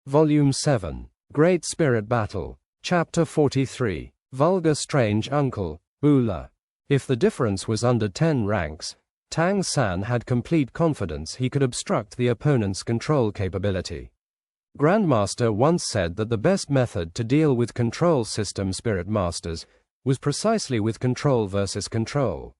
Volume 7. Great Spirit Battle. Chapter 43. Vulgar Strange Uncle, Bula. If the difference was under 10 ranks, Tang San had complete confidence he could obstruct the opponent's control capability. Grandmaster once said that the best method to deal with control system spirit masters was precisely with control versus control.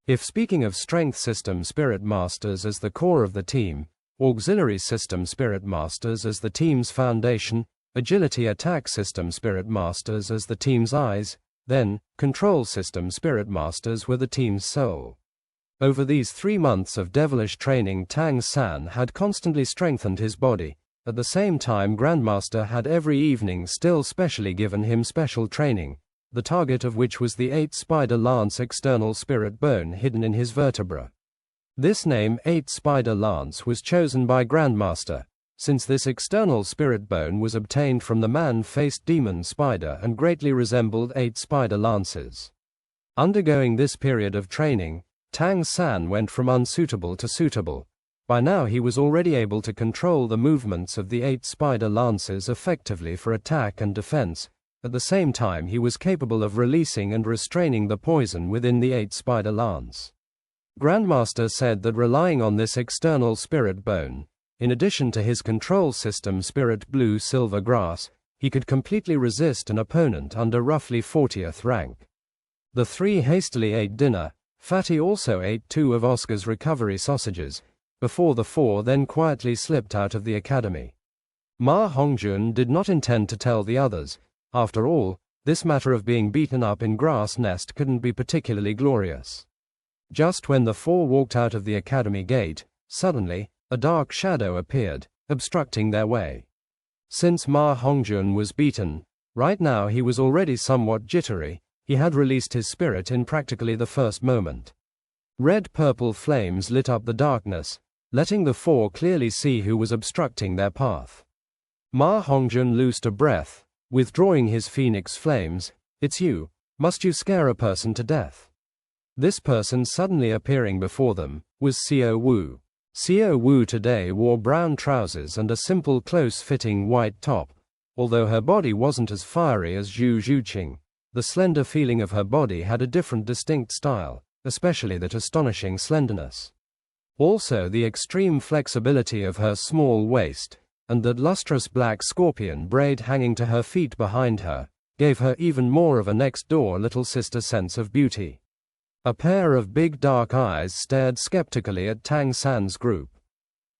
If speaking of strength system spirit masters as the core of the team, auxiliary system spirit masters as the team's foundation, agility attack system spirit masters as the team's eyes, then control system spirit masters were the team's soul. Over these 3 months of devilish training, Tang San had constantly strengthened his body. At the same time, Grandmaster had every evening still specially given him special training, the target of which was the 8-spider lance external spirit bone hidden in his vertebra. This name 8-spider lance was chosen by Grandmaster, since this external spirit bone was obtained from the man-faced demon spider and greatly resembled 8-spider lances. Undergoing this period of training, Tang San went from unsuitable to suitable. By now he was already able to control the movements of the 8-spider lances effectively for attack and defense. At the same time he was capable of releasing and restraining the poison within the 8-spider lance. Grandmaster said that relying on this external spirit bone, in addition to his control system spirit blue-silver grass, he could completely resist an opponent under roughly 40th rank. The 3 hastily ate dinner. Fatty also ate 2 of Oscar's recovery sausages, before the 4 then quietly slipped out of the academy. Ma Hongjun did not intend to tell the others. After all, this matter of being beaten up in grass nest couldn't be particularly glorious. Just when the 4 walked out of the academy gate, suddenly, a dark shadow appeared, obstructing their way. Since Ma Hongjun was beaten, right now he was already somewhat jittery. He had released his spirit in practically the first moment. Red-purple flames lit up the darkness, letting the 4 clearly see who was obstructing their path. Ma Hongjun loosed a breath, withdrawing his phoenix flames. "It's you. Must you scare a person to death?" This person suddenly appearing before them was Xiao Wu. Xiao Wu today wore brown trousers and a simple close-fitting white top. Although her body wasn't as fiery as Zhu Zhuqing, the slender feeling of her body had a different distinct style, especially that astonishing slenderness. Also the extreme flexibility of her small waist, and that lustrous black scorpion braid hanging to her feet behind her, gave her even more of a next-door little sister sense of beauty. A pair of big dark eyes stared skeptically at Tang San's group.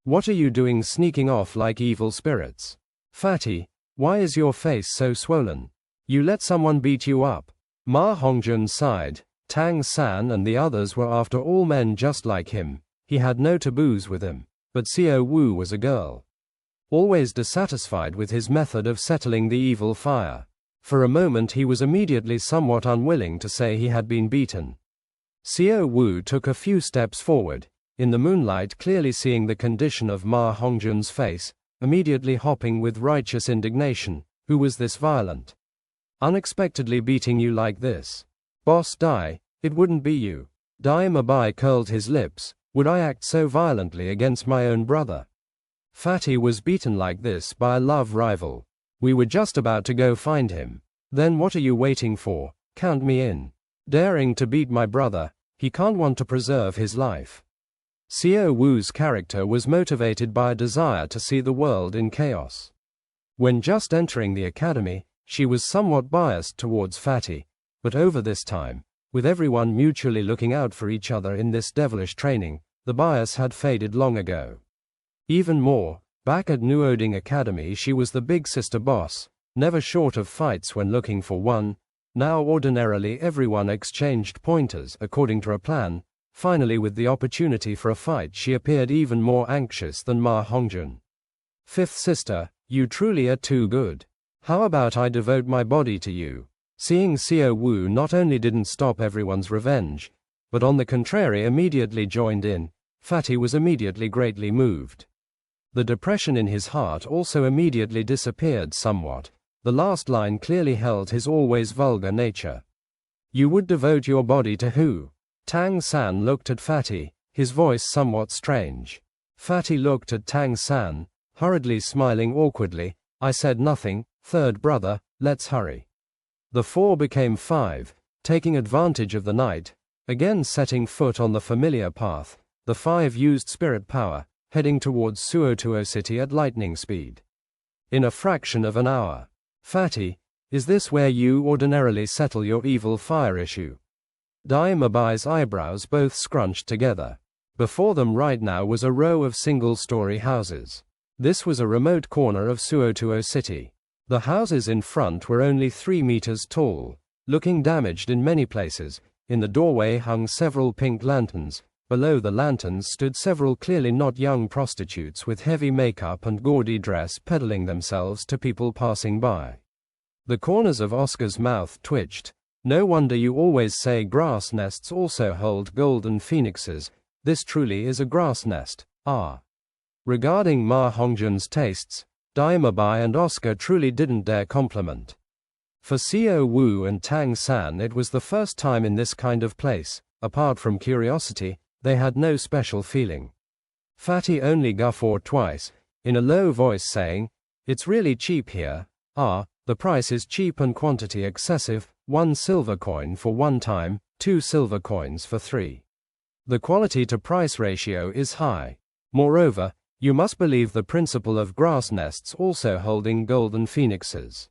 "What are you doing sneaking off like evil spirits? Fatty, why is your face so swollen? You let someone beat you up?" Ma Hongjun sighed. Tang San and the others were after all men just like him. He had no taboos with him. But Xiao Wu was a girl. Always dissatisfied with his method of settling the evil fire. For a moment he was immediately somewhat unwilling to say he had been beaten. Xiao Wu took a few steps forward, in the moonlight clearly seeing the condition of Ma Hongjun's face, immediately hopping with righteous indignation. "Who was this violent? Unexpectedly beating you like this? Boss Dai, it wouldn't be you." Dai Mabai curled his lips. "Would I act so violently against my own brother? Fatty was beaten like this by a love rival. We were just about to go find him. Then what are you waiting for? Count me in. Daring to beat my brother, he can't want to preserve his life." Xiao Wu's character was motivated by a desire to see the world in chaos. When just entering the academy, she was somewhat biased towards Fatty, but over this time, with everyone mutually looking out for each other in this devilish training, the bias had faded long ago. Even more, back at Nuoding Academy she was the big sister boss, never short of fights when looking for one. Now ordinarily everyone exchanged pointers according to a plan. Finally, with the opportunity for a fight, she appeared even more anxious than Ma Hongjun. "Fifth sister, you truly are too good. How about I devote my body to you?" Seeing Xiao Wu not only didn't stop everyone's revenge, but on the contrary immediately joined in, Fatty was immediately greatly moved. The depression in his heart also immediately disappeared somewhat. The last line clearly held his always vulgar nature. "You would devote your body to who?" Tang San looked at Fatty, his voice somewhat strange. Fatty looked at Tang San, hurriedly smiling awkwardly. I said nothing. Third brother, let's hurry. The 4 became 5, taking advantage of the night, again setting foot on the familiar path. The 5 used spirit power, heading towards Suotuo City at lightning speed. In a fraction of an hour. Fatty, is this where you ordinarily settle your evil fire issue? Dai Mabai's eyebrows both scrunched together. Before them right now was a row of single-story houses. This was a remote corner of Suotuo City. The houses in front were only 3 meters tall, looking damaged in many places. In the doorway hung several pink lanterns. Below the lanterns stood several clearly not young prostitutes with heavy makeup and gaudy dress peddling themselves to people passing by. The corners of Oscar's mouth twitched. No wonder you always say grass nests also hold golden phoenixes. This truly is a grass nest. Regarding Ma Hongjun's tastes, Dai Mabai and Oscar truly didn't dare compliment. For Xiao Wu and Tang San it was the first time in this kind of place. Apart from curiosity, they had no special feeling. Fatty only guffawed twice, in a low voice saying, "It's really cheap here. The price is cheap and quantity excessive. 1 silver coin for 1 time, 2 silver coins for 3. The quality to price ratio is high. Moreover, you must believe the principle of grass nests also holding golden phoenixes.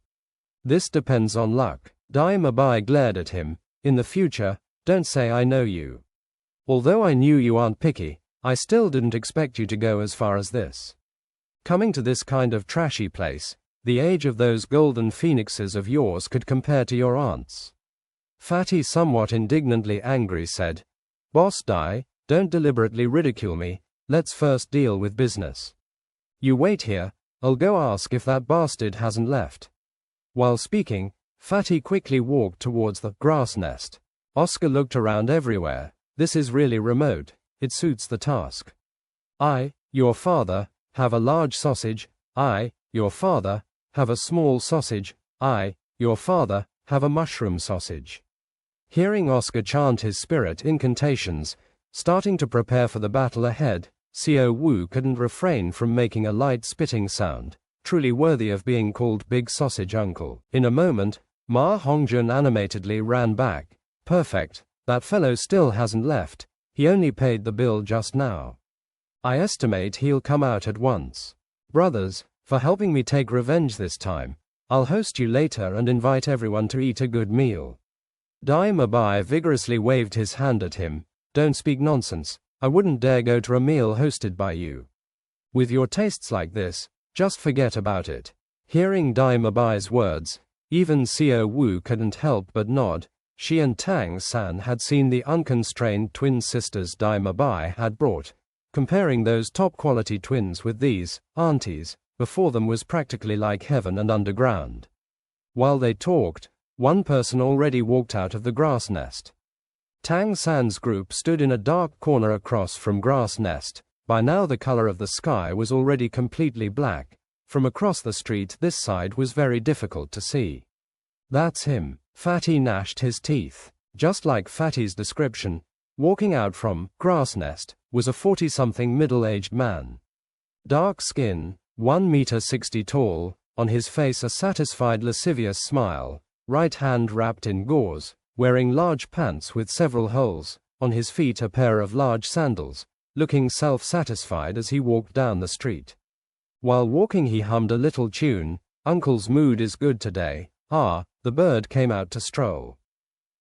This depends on luck." Dai Mabai glared at him. "In the future, don't say I know you. Although I knew you aren't picky, I still didn't expect you to go as far as this. Coming to this kind of trashy place, the age of those golden phoenixes of yours could compare to your aunt's." Fatty, somewhat indignantly angry, said, "Boss Dai, don't deliberately ridicule me. Let's first deal with business. You wait here, I'll go ask if that bastard hasn't left." While speaking, Fatty quickly walked towards the grass nest. Oscar looked around everywhere. This is really remote. It suits the task. "I, your father, have a large sausage. I, your father, have a small sausage. I, your father, have a mushroom sausage." Hearing Oscar chant his spirit incantations, starting to prepare for the battle ahead, Xiao Wu couldn't refrain from making a light spitting sound, truly worthy of being called Big Sausage Uncle. In a moment, Ma Hongjun animatedly ran back. "Perfect, that fellow still hasn't left. He only paid the bill just now. I estimate he'll come out at once. Brothers, for helping me take revenge this time, I'll host you later and invite everyone to eat a good meal." Dai Mabai vigorously waved his hand at him. "Don't speak nonsense. I wouldn't dare go to a meal hosted by you. With your tastes like this, just forget about it." Hearing Dai Mabai's words, even Xiao Wu couldn't help but nod. She and Tang San had seen the unconstrained twin sisters Dai Mabai had brought. Comparing those top-quality twins with these aunties before them was practically like heaven and underground. While they talked, one person already walked out of the grass nest. Tang San's group stood in a dark corner across from grass nest. By now the color of the sky was already completely black. From across the street this side was very difficult to see. "That's him." Fatty gnashed his teeth. Just like Fatty's description, walking out from grass nest was a 40-something middle-aged man. Dark skin, 1.60 meters tall, on his face a satisfied lascivious smile, right hand wrapped in gauze, wearing large pants with several holes, on his feet a pair of large sandals, looking self-satisfied as he walked down the street. While walking he hummed a little tune. "Uncle's mood is good today. The bird came out to stroll.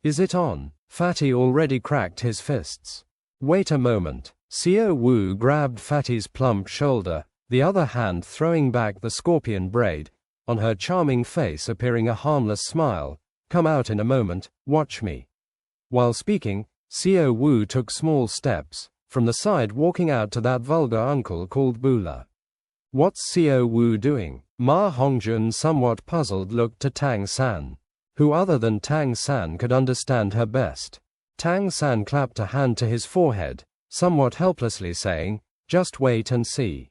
Is it on?" Fatty already cracked his fists. "Wait a moment." Xiao Wu grabbed Fatty's plump shoulder, the other hand throwing back the scorpion braid, on her charming face appearing a harmless smile. "Come out in a moment, watch me." While speaking, Xiao Wu took small steps, from the side walking out to that vulgar uncle called Bula. "What's Xiao Wu doing?" Ma Hongjun, somewhat puzzled, looked to Tang San. Who other than Tang San could understand her best? Tang San clapped a hand to his forehead, somewhat helplessly saying, "Just wait and see."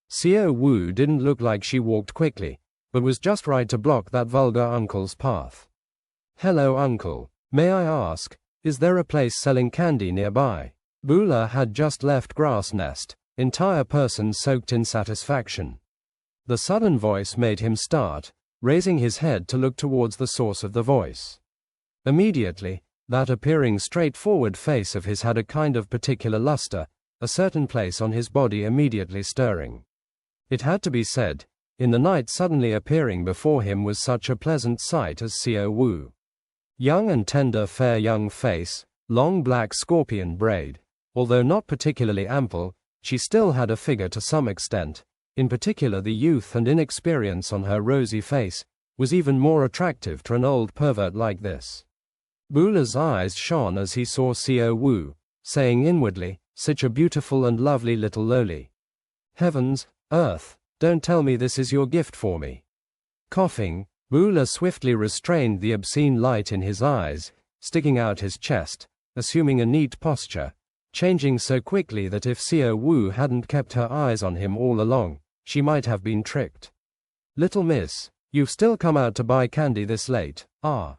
Xiao Wu didn't look like she walked quickly, but was just right to block that vulgar uncle's path. "Hello uncle, may I ask, is there a place selling candy nearby?" Bula had just left grass nest, entire person soaked in satisfaction. The sudden voice made him start, raising his head to look towards the source of the voice. Immediately, that appearing straightforward face of his had a kind of particular luster, a certain place on his body immediately stirring. It had to be said, in the night suddenly appearing before him was such a pleasant sight as Xiao Wu. Young and tender fair young face, long black scorpion braid. Although not particularly ample, she still had a figure to some extent. In particular the youth and inexperience on her rosy face was even more attractive to an old pervert like this. Bula's eyes shone as he saw Xiao Wu, saying inwardly, "Such a beautiful and lovely little loli. Heavens, earth, don't tell me this is your gift for me." Coughing, Bula swiftly restrained the obscene light in his eyes, sticking out his chest, assuming a neat posture, changing so quickly that if Xiao Wu hadn't kept her eyes on him all along, she might have been tricked. "Little miss, you've still come out to buy candy this late, ah?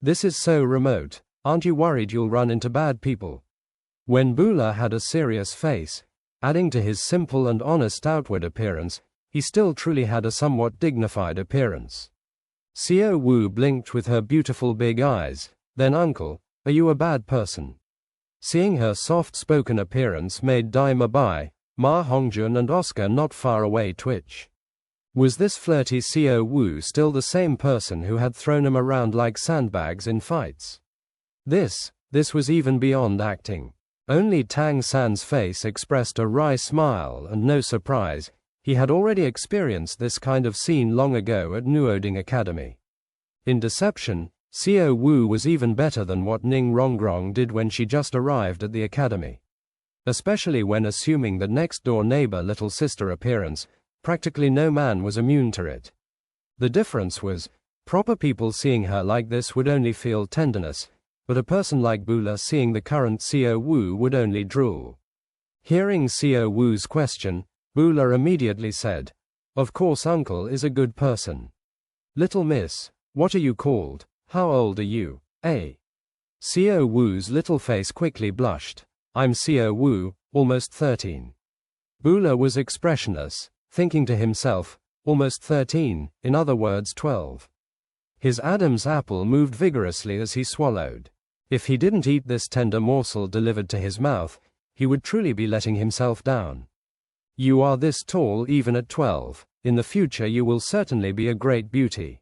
This is so remote, aren't you worried you'll run into bad people?" When Bula had a serious face, adding to his simple and honest outward appearance, he still truly had a somewhat dignified appearance. Xiao Wu blinked with her beautiful big eyes, "Then uncle, are you a bad person?" Seeing her soft-spoken appearance made Dai Mabai, Ma Hongjun and Oscar not far away twitch. Was this flirty Xiao Wu still the same person who had thrown him around like sandbags in fights? This was even beyond acting. Only Tang San's face expressed a wry smile and no surprise. He had already experienced this kind of scene long ago at Nuoding Academy. In deception, Xiao Wu was even better than what Ning Rongrong did when she just arrived at the academy. Especially when assuming the next-door neighbor little sister appearance, practically no man was immune to it. The difference was, proper people seeing her like this would only feel tenderness, but a person like Bula seeing the current Xiao Wu would only drool. Hearing Xiao Wu's question, Bula immediately said, "Of course uncle is a good person. Little miss, what are you called? How old are you, eh?" Xiao Wu's little face quickly blushed. "I'm Xiao Wu, almost 13. Bula was expressionless, thinking to himself, almost 13, in other words 12. His Adam's apple moved vigorously as he swallowed. If he didn't eat this tender morsel delivered to his mouth, he would truly be letting himself down. "You are this tall even at 12, in the future you will certainly be a great beauty.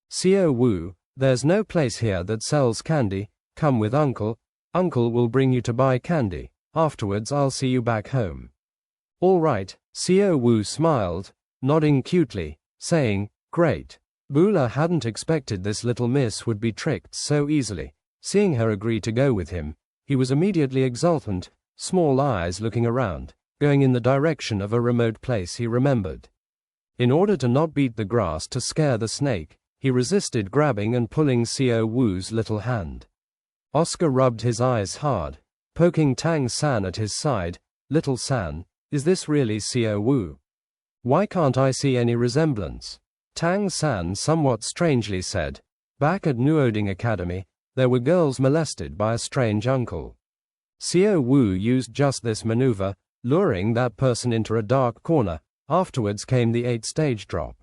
Xiao Wu, there's no place here that sells candy, come with uncle, uncle will bring you to buy candy, afterwards I'll see you back home." "All right," Xiao Wu smiled, nodding cutely, saying, "Great." Bula hadn't expected this little miss would be tricked so easily. Seeing her agree to go with him, he was immediately exultant, small eyes looking around, going in the direction of a remote place he remembered. In order to not beat the grass to scare the snake, he resisted grabbing and pulling Xiao Wu's little hand. Oscar rubbed his eyes hard, poking Tang San at his side. "Little San, is this really Xiao Wu? Why can't I see any resemblance?" Tang San somewhat strangely said, "Back at Nuoding Academy, there were girls molested by a strange uncle. Xiao Wu used just this maneuver, luring that person into a dark corner. Afterwards came the 8-stage drop."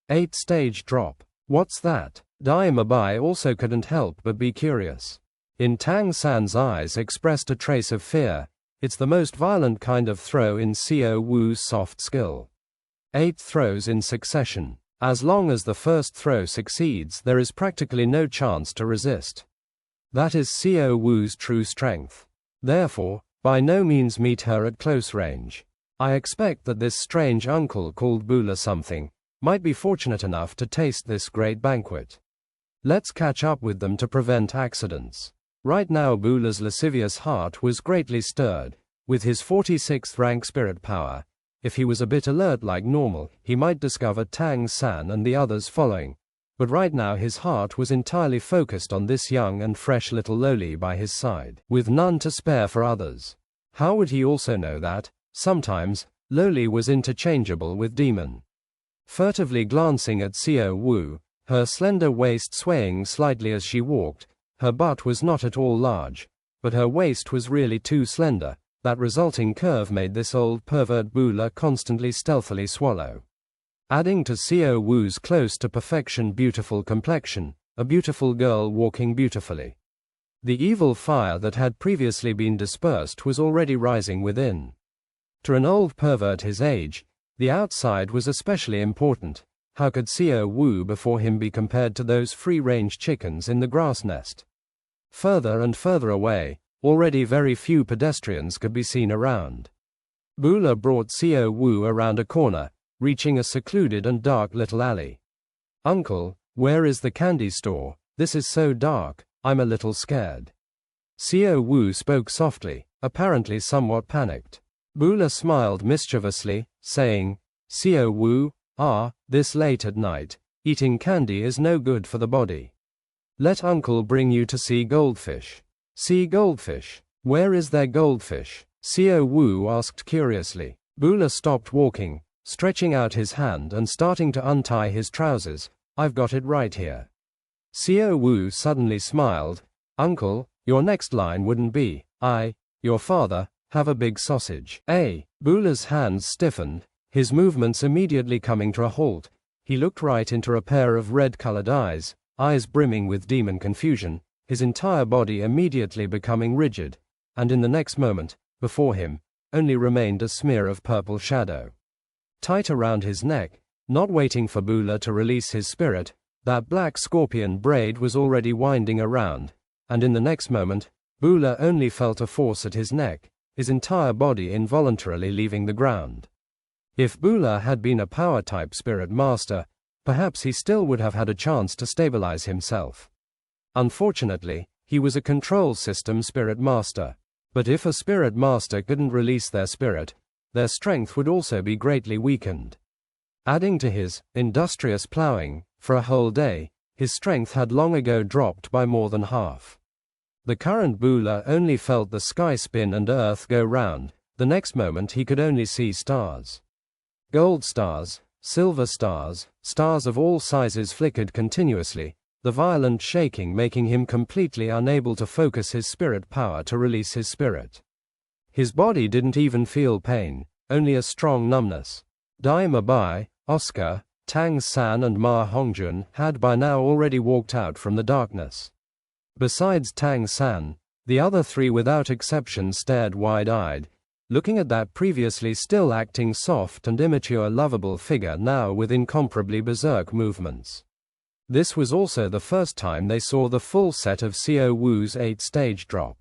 8-stage drop? What's that? Dai Mabai also couldn't help but be curious. In Tang San's eyes expressed a trace of fear. It's the most violent kind of throw in Xiao Wu's soft skill. 8 throws in succession. As long as the first throw succeeds, there is practically no chance to resist. That is Xiao Wu's true strength. Therefore, by no means meet her at close range. I expect that this strange uncle called Bula something might be fortunate enough to taste this great banquet. Let's catch up with them to prevent accidents. Right now Bula's lascivious heart was greatly stirred. With his 46th rank spirit power, if he was a bit alert like normal, he might discover Tang San and the others following. But right now his heart was entirely focused on this young and fresh little loli by his side, with none to spare for others. How would he also know that, sometimes, loli was interchangeable with demon? Furtively glancing at Xiao Wu, her slender waist swaying slightly as she walked, her butt was not at all large, but her waist was really too slender. That resulting curve made this old pervert Bula constantly stealthily swallow. adding to Xiao Wu's close to perfection beautiful complexion, a beautiful girl walking beautifully. The evil fire that had previously been dispersed was already rising within. To an old pervert his age, the outside was especially important. How could Xiao Wu before him be compared to those free-range chickens in the grass nest? Further and further away, already very few pedestrians could be seen around. Bula brought Xiao Wu around a corner, reaching a secluded and dark little alley. "Uncle, where is the candy store? This is so dark, I'm a little scared." Xiao Wu spoke softly, apparently somewhat panicked. Bula smiled mischievously, saying, "Xiao Wu, this late at night, eating candy is no good for the body. Let uncle bring you to see goldfish." "See goldfish? Where is there goldfish?" Xiao Wu asked curiously. Bula stopped walking, stretching out his hand and starting to untie his trousers. "I've got it right here." Xiao Wu suddenly smiled. "Uncle, your next line wouldn't be, your father, have a big sausage." Bula's hands stiffened, his movements immediately coming to a halt. He looked right into a pair of red-colored eyes brimming with demon confusion, his entire body immediately becoming rigid, and in the next moment, before him, only remained a smear of purple shadow. Tight around his neck, not waiting for Bula to release his spirit, that black scorpion braid was already winding around, and in the next moment, Bula only felt a force at his neck, his entire body involuntarily leaving the ground. If Bula had been a power-type spirit master, perhaps he still would have had a chance to stabilize himself. Unfortunately, he was a control system spirit master, but if a spirit master couldn't release their spirit, their strength would also be greatly weakened. Adding to his industrious plowing, for a whole day, his strength had long ago dropped by more than half. The current Bula only felt the sky spin and earth go round. The next moment he could only see stars. Gold stars, silver stars, stars of all sizes flickered continuously, the violent shaking making him completely unable to focus his spirit power to release his spirit. His body didn't even feel pain, only a strong numbness. Dai Mabai, Oscar, Tang San and Ma Hongjun had by now already walked out from the darkness. Besides Tang San, the other three without exception stared wide-eyed, looking at that previously still acting soft and immature lovable figure now with incomparably berserk movements. This was also the first time they saw the full set of Xiao Wu's 8-stage drop.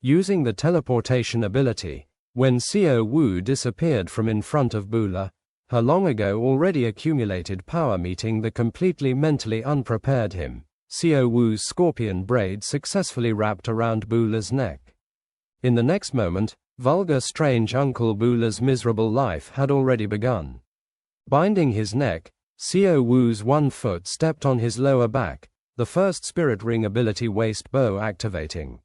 Using the teleportation ability, when Xiao Wu disappeared from in front of Bula, her long ago already accumulated power meeting the completely mentally unprepared him, Xiao Wu's scorpion braid successfully wrapped around Bula's neck. In the next moment, vulgar strange Uncle Bula's miserable life had already begun. Binding his neck, Xiao Wu's one foot stepped on his lower back, the first spirit ring ability waist bow activating.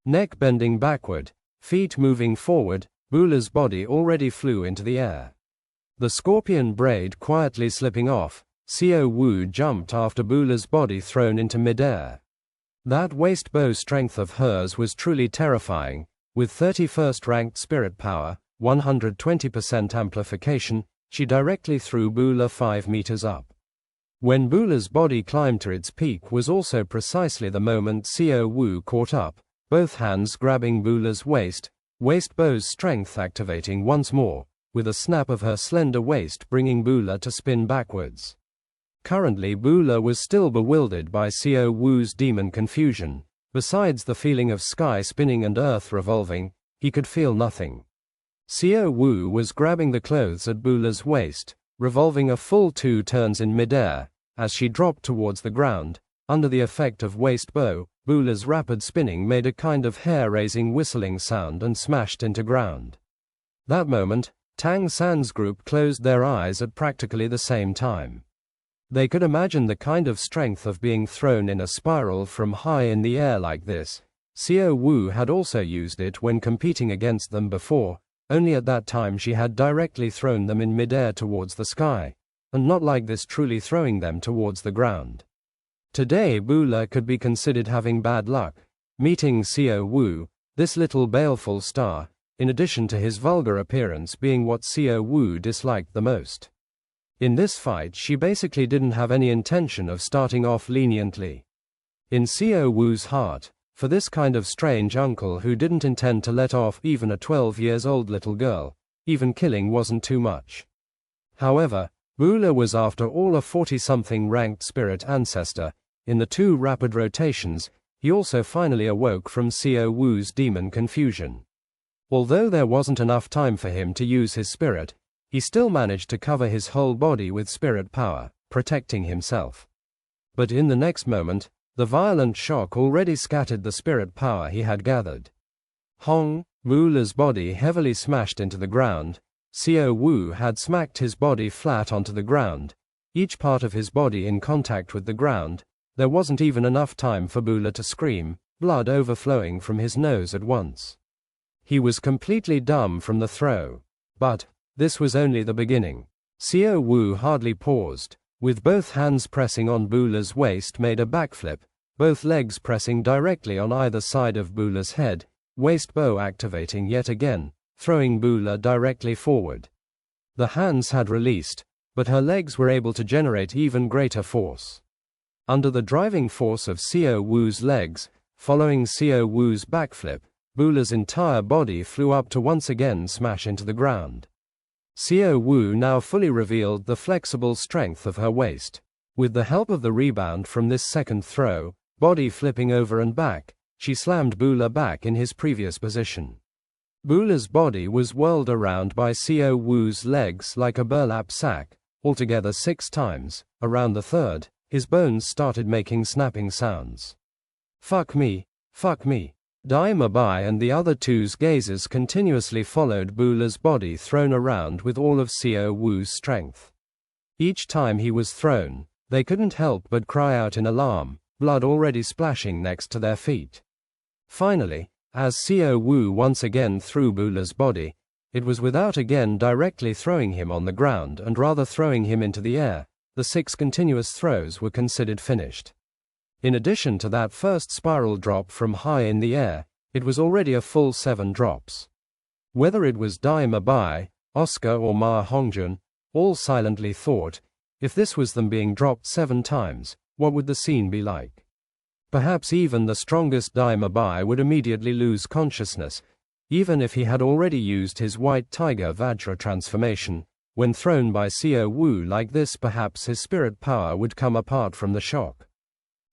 Neck bending backward, feet moving forward, Bula's body already flew into the air. The scorpion braid quietly slipping off, Xiao Wu jumped after Bula's body thrown into midair. That waist bow strength of hers was truly terrifying, with 31st ranked spirit power, 120% amplification, she directly threw Bula 5 meters up. When Bula's body climbed to its peak was also precisely the moment Xiao Wu caught up, both hands grabbing Bula's waist bow's strength activating once more, with a snap of her slender waist bringing Bula to spin backwards. Currently Bula was still bewildered by Xiao Wu's demon confusion. Besides the feeling of sky spinning and earth revolving, he could feel nothing. Xiao Wu was grabbing the clothes at Bula's waist, revolving a full 2 turns in midair. As she dropped towards the ground, under the effect of waist bow, Bula's rapid spinning made a kind of hair-raising whistling sound and smashed into ground. That moment, Tang San's group closed their eyes at practically the same time. They could imagine the kind of strength of being thrown in a spiral from high in the air like this. Xiao Wu had also used it when competing against them before, only at that time she had directly thrown them in midair towards the sky, and not like this truly throwing them towards the ground. Today Bula could be considered having bad luck, meeting Xiao Wu, this little baleful star, in addition to his vulgar appearance being what Xiao Wu disliked the most. In this fight she basically didn't have any intention of starting off leniently. In Xiao Wu's heart, for this kind of strange uncle who didn't intend to let off even a 12-years-old little girl, even killing wasn't too much. However, Douluo was after all a 40-something ranked spirit ancestor. In the 2 rapid rotations, he also finally awoke from Xiao Wu's demon confusion. Although there wasn't enough time for him to use his spirit, he still managed to cover his whole body with spirit power, protecting himself. But in the next moment, the violent shock already scattered the spirit power he had gathered. Hong, Douluo's body heavily smashed into the ground. Xiao Wu had smacked his body flat onto the ground, each part of his body in contact with the ground. There wasn't even enough time for Douluo to scream, blood overflowing from his nose at once. He was completely dumb from the throw. But this was only the beginning. Xiao Wu hardly paused, with both hands pressing on Douluo's waist made a backflip, both legs pressing directly on either side of Douluo's head, waist bow activating yet again, throwing Douluo directly forward. The hands had released, but her legs were able to generate even greater force. Under the driving force of Xiao Wu's legs, following Xiao Wu's backflip, Douluo's entire body flew up to once again smash into the ground. Xiao Wu now fully revealed the flexible strength of her waist. With the help of the rebound from this second throw, body flipping over and back, she slammed Douluo back in his previous position. Douluo's body was whirled around by Xiao Wu's legs like a burlap sack, altogether 6 times. Around the third, his bones started making snapping sounds. Fuck me, fuck me. Dai Mabai and the other 2's gazes continuously followed Douluo's body thrown around with all of Xiao Wu's strength. Each time he was thrown, they couldn't help but cry out in alarm, blood already splashing next to their feet. Finally, as Xiao Wu once again threw Douluo's body, it was without again directly throwing him on the ground and rather throwing him into the air. The 6 continuous throws were considered finished. In addition to that first spiral drop from high in the air, it was already a full 7 drops. Whether it was Dai Mabai, Oscar or Ma Hongjun, all silently thought, if this was them being dropped 7 times, what would the scene be like? Perhaps even the strongest Dai Mabai would immediately lose consciousness, even if he had already used his white tiger Vajra transformation. When thrown by Xiao Wu like this, perhaps his spirit power would come apart from the shock.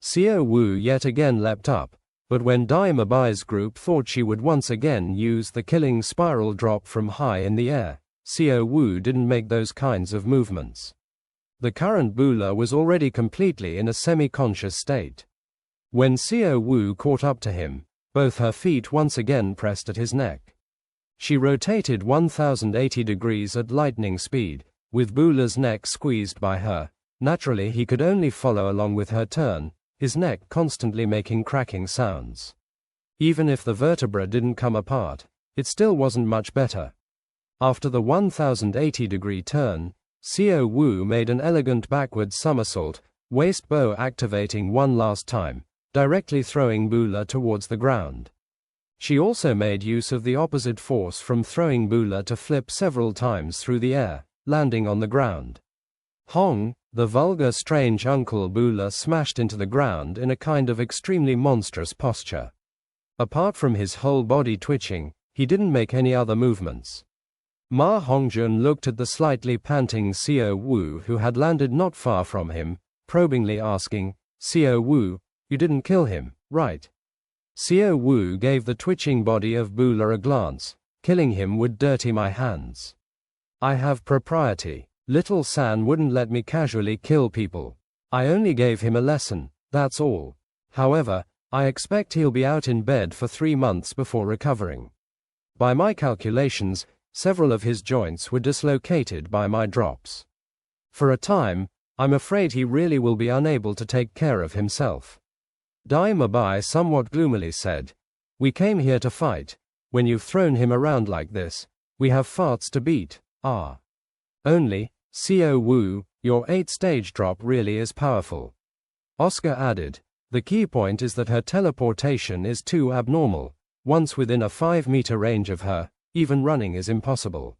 Xiao Wu yet again leapt up, but when Dai Mabai's group thought she would once again use the killing spiral drop from high in the air, Xiao Wu didn't make those kinds of movements. The current Douluo was already completely in a semi-conscious state. When Xiao Wu caught up to him, both her feet once again pressed at his neck. She rotated 1080 degrees at lightning speed, with Douluo's neck squeezed by her. Naturally he could only follow along with her turn, his neck constantly making cracking sounds. Even if the vertebra didn't come apart, it still wasn't much better. After the 1080-degree turn, Xiao Wu made an elegant backward somersault, waist bow activating one last time, directly throwing Douluo towards the ground. She also made use of the opposite force from throwing Douluo to flip several times through the air, landing on the ground. Hong, the vulgar strange uncle Douluo smashed into the ground in a kind of extremely monstrous posture. Apart from his whole body twitching, he didn't make any other movements. Ma Hongjun looked at the slightly panting Xiao Wu who had landed not far from him, probingly asking, "Xiao Wu, you didn't kill him, right?" Xiao Wu gave the twitching body of Douluo a glance. "Killing him would dirty my hands. I have propriety. Little San wouldn't let me casually kill people. I only gave him a lesson, that's all. However, I expect he'll be out in bed for 3 months before recovering. By my calculations, several of his joints were dislocated by my drops. For a time, I'm afraid he really will be unable to take care of himself." Dai Mabai somewhat gloomily said, "We came here to fight. When you've thrown him around like this, we have farts to beat. Only, Xiao Wu, your 8-stage drop really is powerful." Oscar added, "The key point is that her teleportation is too abnormal. Once within a 5-meter range of her, even running is impossible.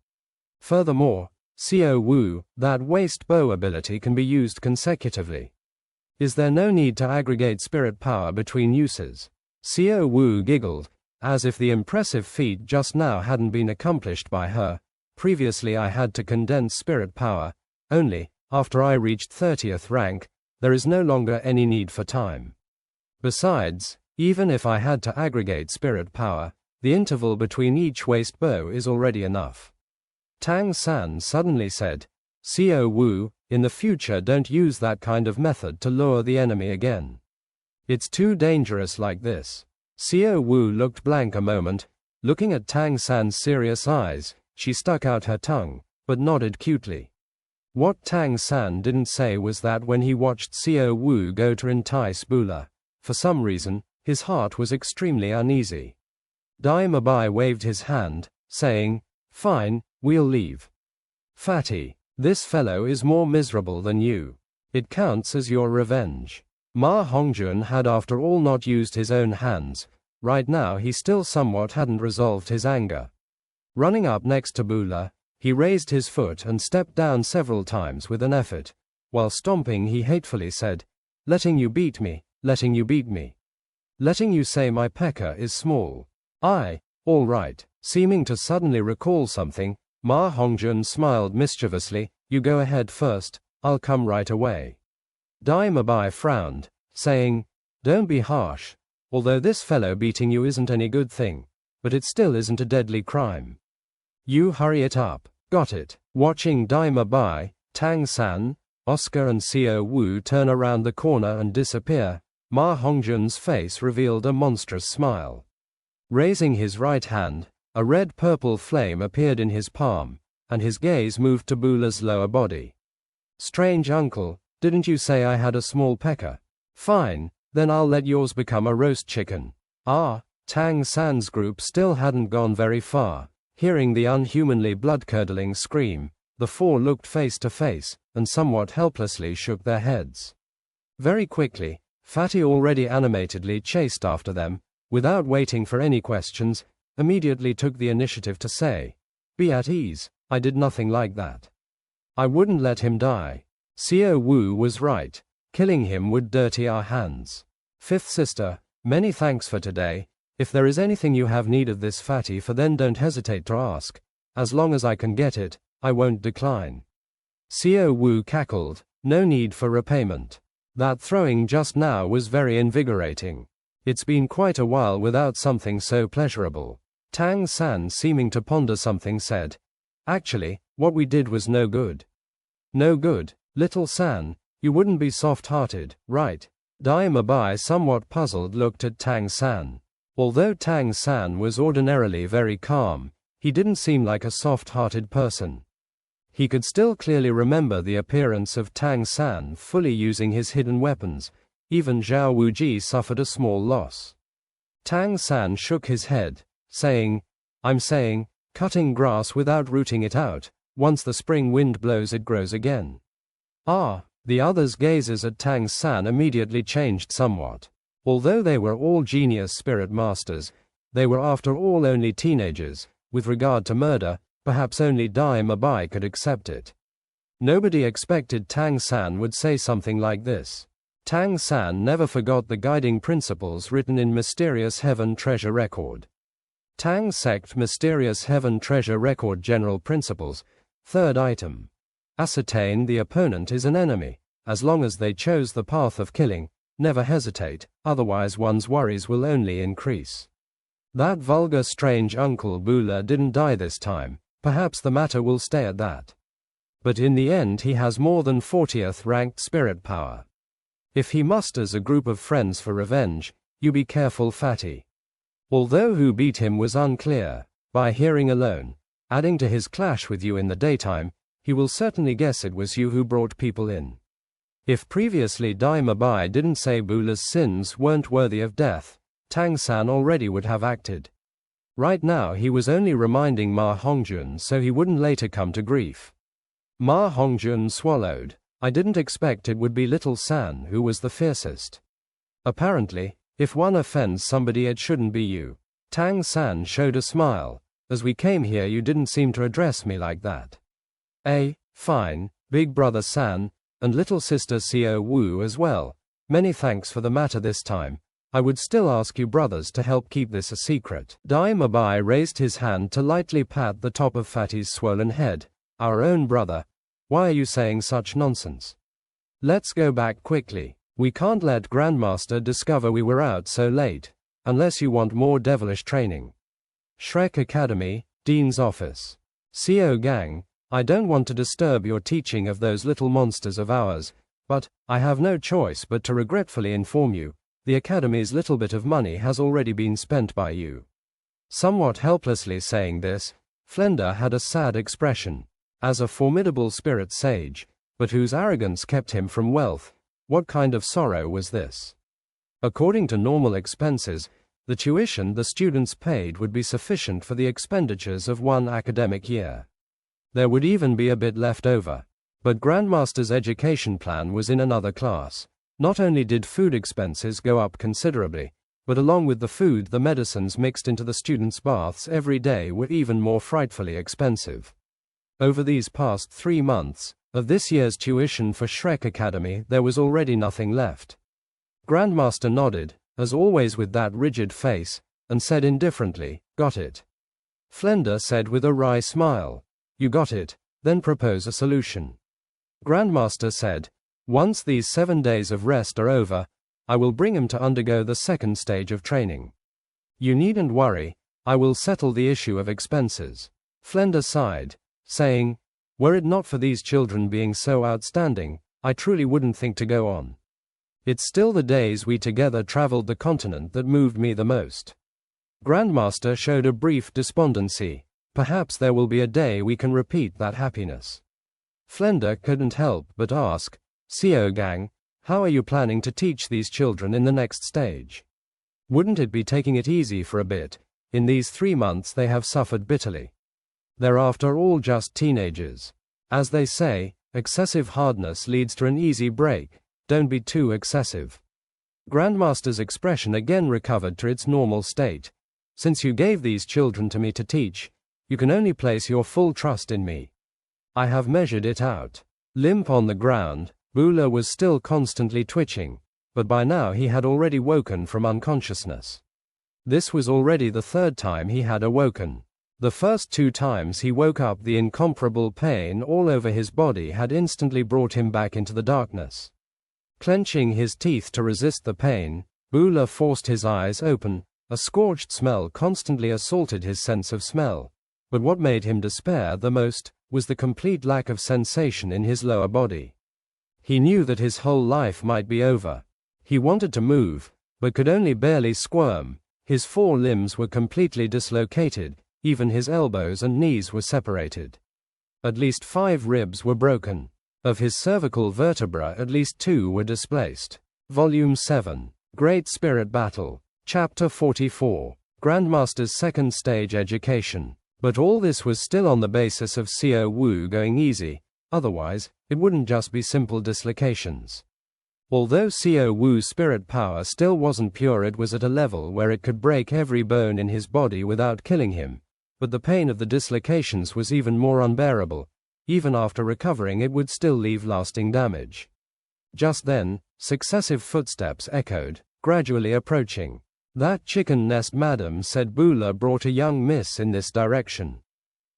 Furthermore, Xiao Wu, that waist bow ability can be used consecutively. Is there no need to aggregate spirit power between uses? Xiao Wu giggled, as if the impressive feat just now hadn't been accomplished by her. Previously I had to condense spirit power, only, after I reached 30th rank, there is no longer any need for time. Besides, even if I had to aggregate spirit power, the interval between each waist bow is already enough. Tang San suddenly said, Xiao Wu, in the future don't use that kind of method to lure the enemy again. It's too dangerous like this. Xiao Wu looked blank a moment. Looking at Tang San's serious eyes, she stuck out her tongue, but nodded cutely. What Tang San didn't say was that when he watched Xiao Wu go to entice Bula, for some reason, his heart was extremely uneasy. Dai Mabai waved his hand, saying, Fine, we'll leave. Fatty, this fellow is more miserable than you. It counts as your revenge. Ma Hongjun had after all not used his own hands. Right now he still somewhat hadn't resolved his anger. Running up next to Bula, he raised his foot and stepped down several times with an effort. While stomping he hatefully said, Letting you beat me, letting you beat me. Letting you say my pecker is small. All right. Seeming to suddenly recall something, Ma Hongjun smiled mischievously, You go ahead first, I'll come right away. Dai Mabai frowned, saying, Don't be harsh. Although this fellow beating you isn't any good thing, but it still isn't a deadly crime. You hurry it up. Got it. Watching Dai Mabai, Tang San, Oscar and Xiao Wu turn around the corner and disappear, Ma Hongjun's face revealed a monstrous smile. Raising his right hand, a red-purple flame appeared in his palm, and his gaze moved to Bula's lower body. Strange uncle, didn't you say I had a small pecker? Fine, then I'll let yours become a roast chicken. Tang San's group still hadn't gone very far. Hearing the unhumanly blood-curdling scream, the four looked face to face, and somewhat helplessly shook their heads. Very quickly, Fatty already animatedly chased after them, without waiting for any questions, immediately took the initiative to say, Be at ease, I did nothing like that. I wouldn't let him die. Xiao Wu was right, killing him would dirty our hands. Fifth sister, many thanks for today. If there is anything you have need of this fatty for, then don't hesitate to ask. As long as I can get it, I won't decline. Xiao Wu cackled, No need for repayment. That throwing just now was very invigorating. It's been quite a while without something so pleasurable. Tang San, seeming to ponder something, said, Actually, what we did was no good. No good, little San, you wouldn't be soft-hearted, right? Dai Mabai, somewhat puzzled, looked at Tang San. Although Tang San was ordinarily very calm, he didn't seem like a soft-hearted person. He could still clearly remember the appearance of Tang San fully using his hidden weapons. Even Zhao Wuji suffered a small loss. Tang San shook his head, saying, I'm saying, cutting grass without rooting it out, once the spring wind blows it grows again. The others' gazes at Tang San immediately changed somewhat. Although they were all genius spirit masters, they were after all only teenagers. With regard to murder, perhaps only Dai Mabai could accept it. Nobody expected Tang San would say something like this. Tang San never forgot the guiding principles written in Mysterious Heaven Treasure Record. Tang Sect Mysterious Heaven Treasure Record General Principles. Third item. Ascertain the opponent is an enemy. As long as they chose the path of killing, never hesitate, otherwise one's worries will only increase. That vulgar strange uncle Bula didn't die this time, perhaps the matter will stay at that. But in the end he has more than 40th ranked spirit power. If he musters a group of friends for revenge, you be careful, Fatty. Although who beat him was unclear, by hearing alone, adding to his clash with you in the daytime, he will certainly guess it was you who brought people in. If previously Dai Mabai didn't say Bula's sins weren't worthy of death, Tang San already would have acted. Right now he was only reminding Ma Hongjun so he wouldn't later come to grief. Ma Hongjun swallowed. I didn't expect it would be little San who was the fiercest. Apparently, if one offends somebody it shouldn't be you. Tang San showed a smile. As we came here you didn't seem to address me like that. Fine, big brother San, and little sister Xiao Wu as well. Many thanks for the matter this time. I would still ask you brothers to help keep this a secret. Dai Mabai raised his hand to lightly pat the top of Fatty's swollen head. Our own brother. Why are you saying such nonsense? Let's go back quickly. We can't let Grandmaster discover we were out so late. Unless you want more devilish training. Shrek Academy, Dean's Office. Xiao Gang, I don't want to disturb your teaching of those little monsters of ours, but I have no choice but to regretfully inform you, the Academy's little bit of money has already been spent by you. Somewhat helplessly saying this, Flender had a sad expression. As a formidable spirit sage, but whose arrogance kept him from wealth, what kind of sorrow was this? According to normal expenses, the tuition the students paid would be sufficient for the expenditures of one academic year. There would even be a bit left over. But Grandmaster's education plan was in another class. Not only did food expenses go up considerably, but along with the food, the medicines mixed into the students' baths every day were even more frightfully expensive. Over these past 3 months, of this year's tuition for Shrek Academy, there was already nothing left. Grandmaster nodded, as always with that rigid face, and said indifferently, "Got it." Flender said with a wry smile, "You got it, then propose a solution." Grandmaster said, "Once these 7 days of rest are over, I will bring him to undergo the second stage of training. You needn't worry, I will settle the issue of expenses." Flender sighed, saying, "Were it not for these children being so outstanding, I truly wouldn't think to go on. It's still the days we together traveled the continent that moved me the most." Grandmaster showed a brief despondency. Perhaps there will be a day we can repeat that happiness. Flender couldn't help but ask, "Xiao Gang, how are you planning to teach these children in the next stage? Wouldn't it be taking it easy for a bit? In these 3 months they have suffered bitterly. They're after all just teenagers. As they say, excessive hardness leads to an easy break. Don't be too excessive." Grandmaster's expression again recovered to its normal state. "Since you gave these children to me to teach, you can only place your full trust in me. I have measured it out." Limp on the ground, Douluo was still constantly twitching, but by now he had already woken from unconsciousness. This was already the 3rd time he had awoken. The first 2 times he woke up, the incomparable pain all over his body had instantly brought him back into the darkness. Clenching his teeth to resist the pain, Douluo forced his eyes open. A scorched smell constantly assaulted his sense of smell. But what made him despair the most was the complete lack of sensation in his lower body. He knew that his whole life might be over. He wanted to move, but could only barely squirm. His 4 limbs were completely dislocated, even his elbows and knees were separated. At least 5 ribs were broken. Of his cervical vertebra, at least 2 were displaced. Volume 7. Great Spirit Battle. Chapter 44. Grandmaster's second stage education. But all this was still on the basis of Xiao Wu going easy, otherwise, it wouldn't just be simple dislocations. Although Xiao Wu's spirit power still wasn't pure, it was at a level where it could break every bone in his body without killing him, but the pain of the dislocations was even more unbearable. Even after recovering, it would still leave lasting damage. Just then, successive footsteps echoed, gradually approaching. "That chicken nest madam," said Douluo, brought a young miss in this direction.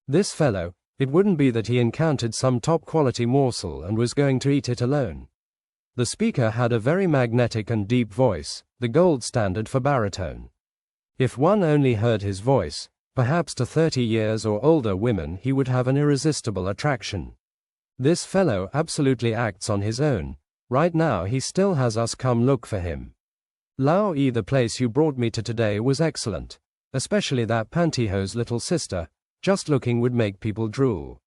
This fellow, it wouldn't be that he encountered some top-quality morsel and was going to eat it alone. The speaker had a very magnetic and deep voice, the gold standard for baritone. If one only heard his voice, perhaps to 30 years or older women he would have an irresistible attraction. This fellow absolutely acts on his own. Right now he still has us come look for him. "Lao Yi, the place you brought me to today was excellent. Especially that pantyhose little sister, just looking would make people drool."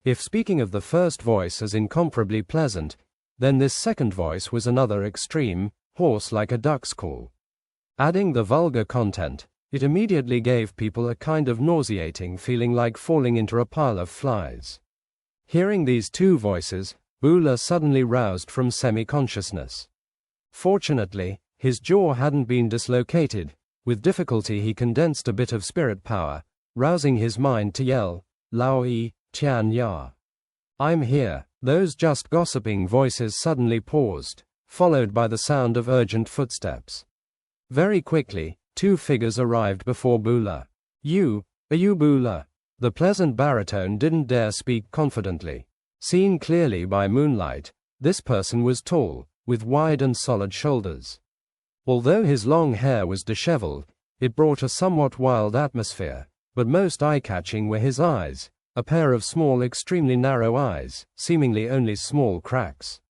If speaking of the first voice as incomparably pleasant, then this second voice was another extreme, hoarse like a duck's call. Adding the vulgar content, it immediately gave people a kind of nauseating feeling, like falling into a pile of flies. Hearing these 2 voices, Douluo suddenly roused from semi-consciousness. Fortunately, his jaw hadn't been dislocated. With difficulty he condensed a bit of spirit power, rousing his mind to yell, "Lao Yi, Tian Ya." I'm here. Those just gossiping voices suddenly paused, followed by the sound of urgent footsteps. Very quickly, two figures arrived before Bulla. Are you Bulla? The pleasant baritone didn't dare speak confidently. Seen clearly by moonlight, this person was tall, with wide and solid shoulders. Although his long hair was disheveled, it brought a somewhat wild atmosphere, but most eye-catching were his eyes, a pair of small, extremely narrow eyes, seemingly only small cracks.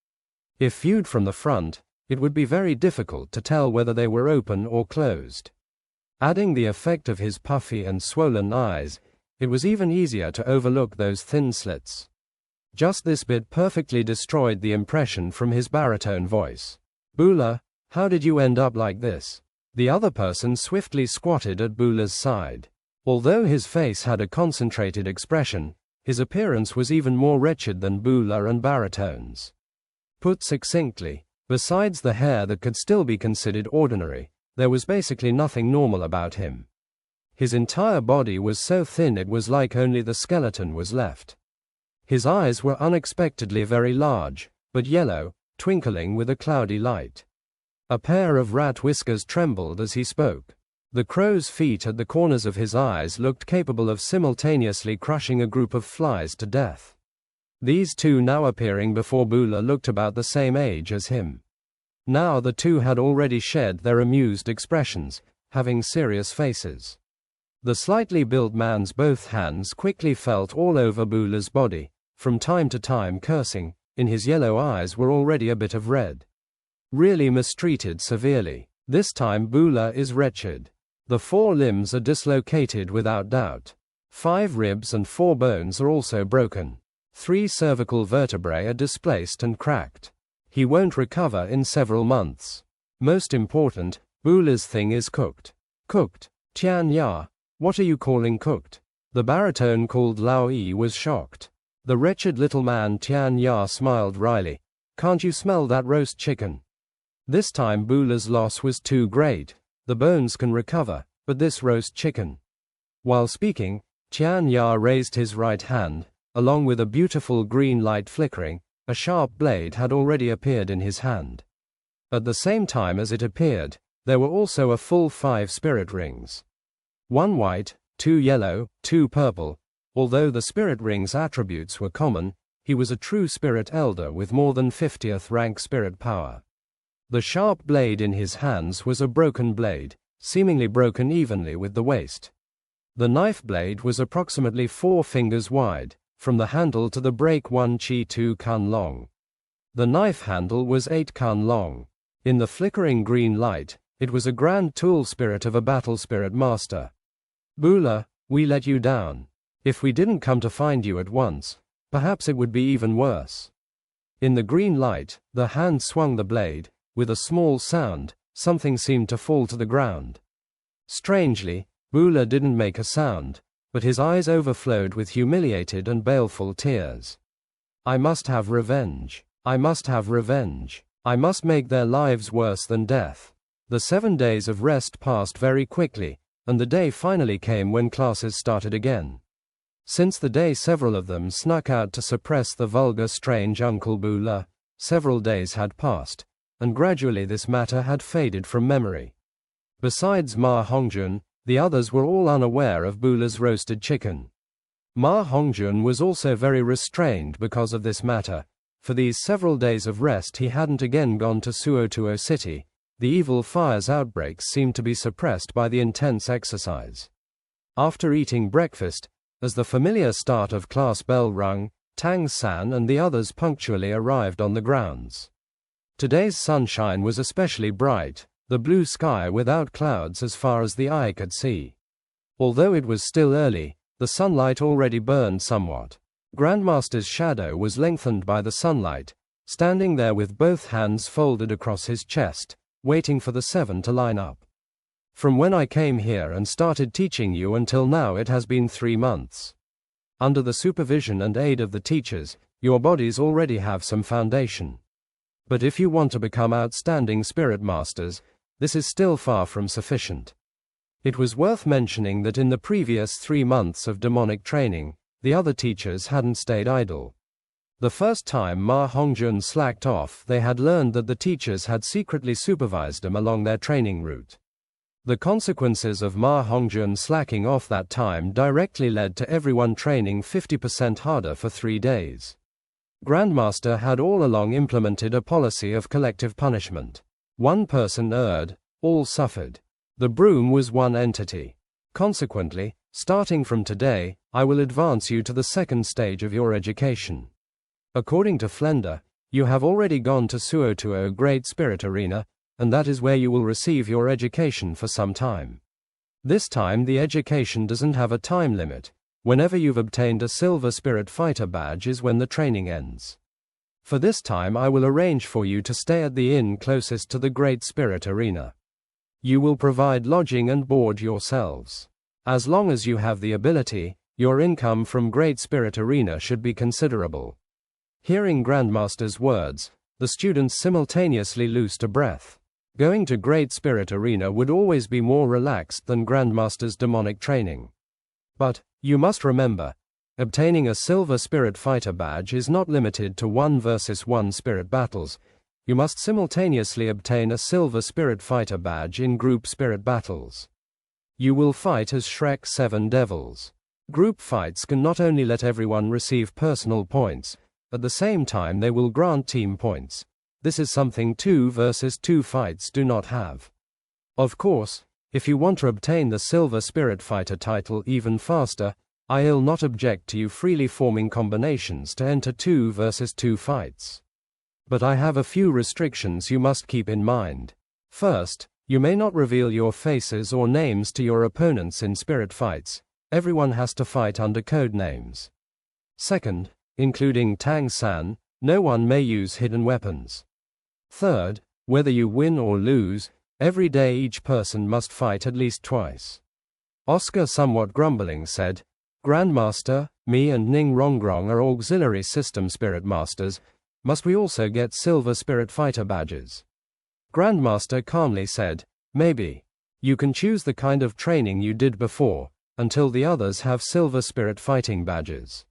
If viewed from the front, it would be very difficult to tell whether they were open or closed. Adding the effect of his puffy and swollen eyes, it was even easier to overlook those thin slits. Just this bit perfectly destroyed the impression from his baritone voice. Bulla, how did you end up like this? The other person swiftly squatted at Bulla's side. Although his face had a concentrated expression, his appearance was even more wretched than Bulla and baritone's. Put succinctly, besides the hair that could still be considered ordinary, there was basically nothing normal about him. His entire body was so thin it was like only the skeleton was left. His eyes were unexpectedly very large, but yellow, twinkling with a cloudy light. A pair of rat whiskers trembled as he spoke. The crow's feet at the corners of his eyes looked capable of simultaneously crushing a group of flies to death. These two now appearing before Bulla looked about the same age as him. Now the two had already shed their amused expressions, having serious faces. The slightly built man's both hands quickly felt all over Bulla's body, from time to time cursing. In his yellow eyes were already a bit of red. Really mistreated severely. This time Bulla is wretched. The 4 limbs are dislocated without doubt. 5 ribs and 4 bones are also broken. 3 cervical vertebrae are displaced and cracked. He won't recover in several months. Most important, Bulla's thing is cooked. Cooked? Tian Ya, what are you calling cooked? The baritone called Lao Yi was shocked. The wretched little man Tian Ya smiled wryly. Can't you smell that roast chicken? This time Bulla's loss was too great. The bones can recover, but this roast chicken. While speaking, Tian Ya raised his right hand, along with a beautiful green light flickering. A sharp blade had already appeared in his hand. At the same time as it appeared, there were also a full 5 spirit rings. 1 white, 2 yellow, 2 purple. Although the spirit ring's attributes were common, he was a true spirit elder with more than 50th rank spirit power. The sharp blade in his hands was a broken blade, seemingly broken evenly with the waist. The knife blade was approximately 4 fingers wide, from the handle to the break 1 chi 2 kan long. The knife handle was 8 kan long. In the flickering green light, it was a grand tool spirit of a battle spirit master. Bulla, we let you down. If we didn't come to find you at once, perhaps it would be even worse. In the green light, the hand swung the blade. With a small sound, something seemed to fall to the ground. Strangely, Bulla didn't make a sound, but his eyes overflowed with humiliated and baleful tears. I must have revenge. I must have revenge. I must make their lives worse than death. The 7 days of rest passed very quickly, and the day finally came when classes started again. Since the day several of them snuck out to suppress the vulgar strange Uncle Bulla, several days had passed, and gradually this matter had faded from memory. Besides Ma Hongjun, the others were all unaware of Bulla's roasted chicken. Ma Hongjun was also very restrained because of this matter. For these several days of rest he hadn't again gone to Suotuo City. The evil fire's outbreaks seemed to be suppressed by the intense exercise. After eating breakfast, as the familiar start of class bell rung, Tang San and the others punctually arrived on the grounds. Today's sunshine was especially bright, the blue sky without clouds as far as the eye could see. Although it was still early, the sunlight already burned somewhat. Grandmaster's shadow was lengthened by the sunlight, standing there with both hands folded across his chest, waiting for the 7 to line up. From when I came here and started teaching you until now it has been 3 months. Under the supervision and aid of the teachers, your bodies already have some foundation. But if you want to become outstanding spirit masters, this is still far from sufficient. It was worth mentioning that in the previous 3 months of demonic training, the other teachers hadn't stayed idle. The first time Ma Hongjun slacked off, they had learned that the teachers had secretly supervised them along their training route. The consequences of Ma Hongjun slacking off that time directly led to everyone training 50% harder for 3 days. Grandmaster had all along implemented a policy of collective punishment. One person erred, all suffered. The broom was one entity. Consequently, starting from today, I will advance you to the second stage of your education. According to Flender, you have already gone to Suotuo Great Spirit Arena, and that is where you will receive your education for some time. This time the education doesn't have a time limit. Whenever you've obtained a Silver Spirit Fighter badge is when the training ends. For this time I will arrange for you to stay at the inn closest to the Great Spirit Arena. You will provide lodging and board yourselves. As long as you have the ability, your income from Great Spirit Arena should be considerable. Hearing Grandmaster's words, the students simultaneously loosed a breath. Going to Great Spirit Arena would always be more relaxed than Grandmaster's demonic training. But, you must remember, obtaining a Silver Spirit Fighter badge is not limited to 1 versus 1 spirit battles. You must simultaneously obtain a Silver Spirit Fighter badge in group spirit battles. You will fight as Shrek 7 Devils. Group fights can not only let everyone receive personal points, at the same time they will grant team points. This is something 2 versus 2 fights do not have. Of course, if you want to obtain the Silver Spirit Fighter title even faster, I'll not object to you freely forming combinations to enter 2 versus 2 fights. But I have a few restrictions you must keep in mind. First, you may not reveal your faces or names to your opponents in spirit fights. Everyone has to fight under code names. Second, including Tang San, no one may use hidden weapons. Third, whether you win or lose, every day each person must fight at least twice. Oscar, somewhat grumbling, said, Grandmaster, me and Ning Rongrong are auxiliary system spirit masters. Must we also get Silver Spirit Fighter badges? Grandmaster calmly said, maybe. You can choose the kind of training you did before, until the others have Silver Spirit Fighting badges.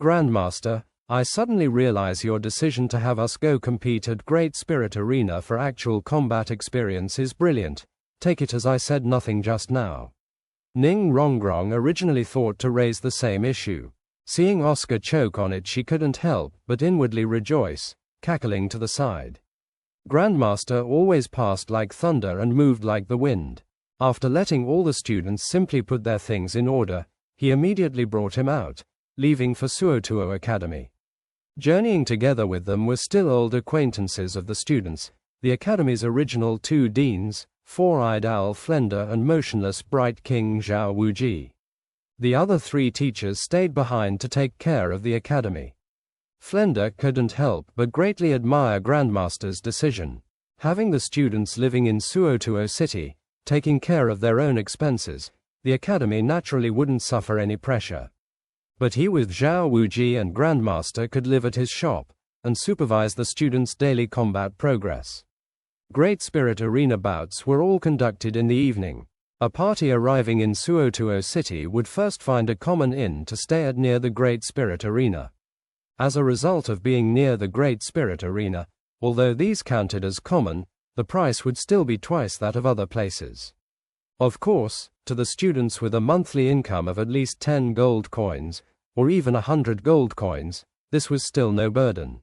Grandmaster, I suddenly realize your decision to have us go compete at Great Spirit Arena for actual combat experience is brilliant. Take it as I said nothing just now. Ning Rongrong originally thought to raise the same issue. Seeing Oscar choke on it, she couldn't help but inwardly rejoice, cackling to the side. Grandmaster always passed like thunder and moved like the wind. After letting all the students simply put their things in order, he immediately brought him out, leaving for Suotuo Academy. Journeying together with them were still old acquaintances of the students, the Academy's original 2 deans, Four-Eyed Owl Flender and Motionless Bright King Zhao Wuji. The other 3 teachers stayed behind to take care of the Academy. Flender couldn't help but greatly admire Grandmaster's decision. Having the students living in Suotuo City, taking care of their own expenses, the Academy naturally wouldn't suffer any pressure. But he with Zhao Wuji and Grandmaster could live at his shop, and supervise the students' daily combat progress. Great Spirit Arena bouts were all conducted in the evening. A party arriving in Suotuo City would first find a common inn to stay at near the Great Spirit Arena. As a result of being near the Great Spirit Arena, although these counted as common, the price would still be twice that of other places. Of course, to the students with a monthly income of at least 10 gold coins, or even 100 gold coins, this was still no burden.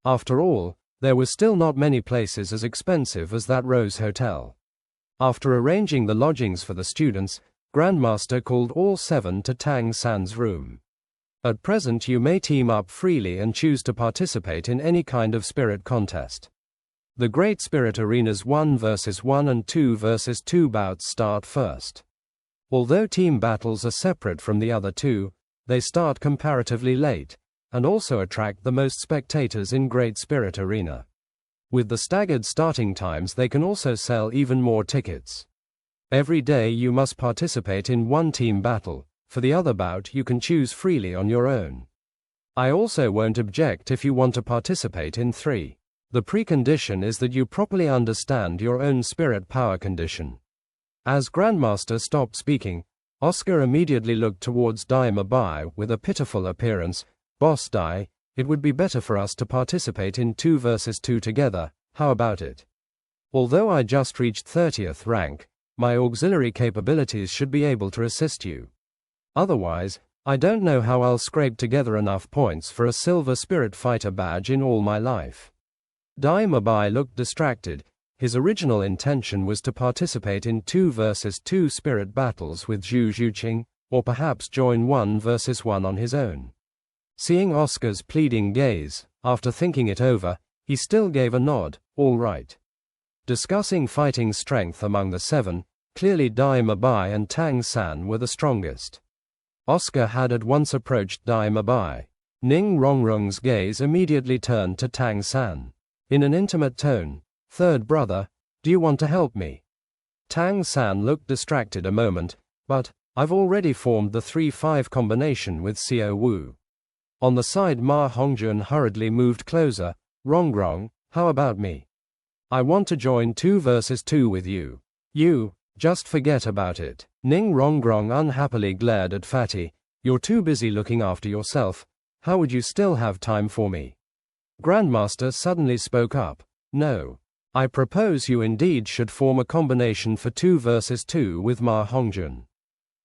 After all, there were still not many places as expensive as that Rose Hotel. After arranging the lodgings for the students, Grandmaster called all 7 to Tang San's room. At present you may team up freely and choose to participate in any kind of spirit contest. The Great Spirit Arena's 1 versus 1 and 2 versus 2 bouts start first. Although team battles are separate from the other 2, they start comparatively late, and also attract the most spectators in Great Spirit Arena. With the staggered starting times they can also sell even more tickets. Every day you must participate in 1 team battle, for the other bout you can choose freely on your own. I also won't object if you want to participate in 3. The precondition is that you properly understand your own spirit power condition. As Grandmaster stopped speaking, Oscar immediately looked towards Dai Mabai with a pitiful appearance. Boss Dai, It would be better for us to participate in 2 versus 2 together, how about it? Although I just reached 30th rank, my auxiliary capabilities should be able to assist you. Otherwise, I don't know how I'll scrape together enough points for a silver spirit fighter badge in all my life. Dai Mabai looked distracted. His original intention was to participate in 2 versus 2 spirit battles with Zhu Zhuqing, or perhaps join 1 versus 1 on his own. Seeing Oscar's pleading gaze, after thinking it over, he still gave a nod, all right. Discussing fighting strength among the 7, clearly Dai Mabai and Tang San were the strongest. Oscar had at once approached Dai Mabai. Ning Rongrong's gaze immediately turned to Tang San. In an intimate tone, "Third brother, do you want to help me?" Tang San looked distracted a moment, but, "I've already formed the 3-5 combination with Xiao Wu." On the side Ma Hongjun hurriedly moved closer. "Rongrong, how about me? I want to join 2 versus 2 with you. You, just forget about it." Ning Rongrong unhappily glared at Fatty. "You're too busy looking after yourself. How would you still have time for me?" Grandmaster suddenly spoke up. "No. I propose you indeed should form a combination for 2 versus 2 with Ma Hongjun."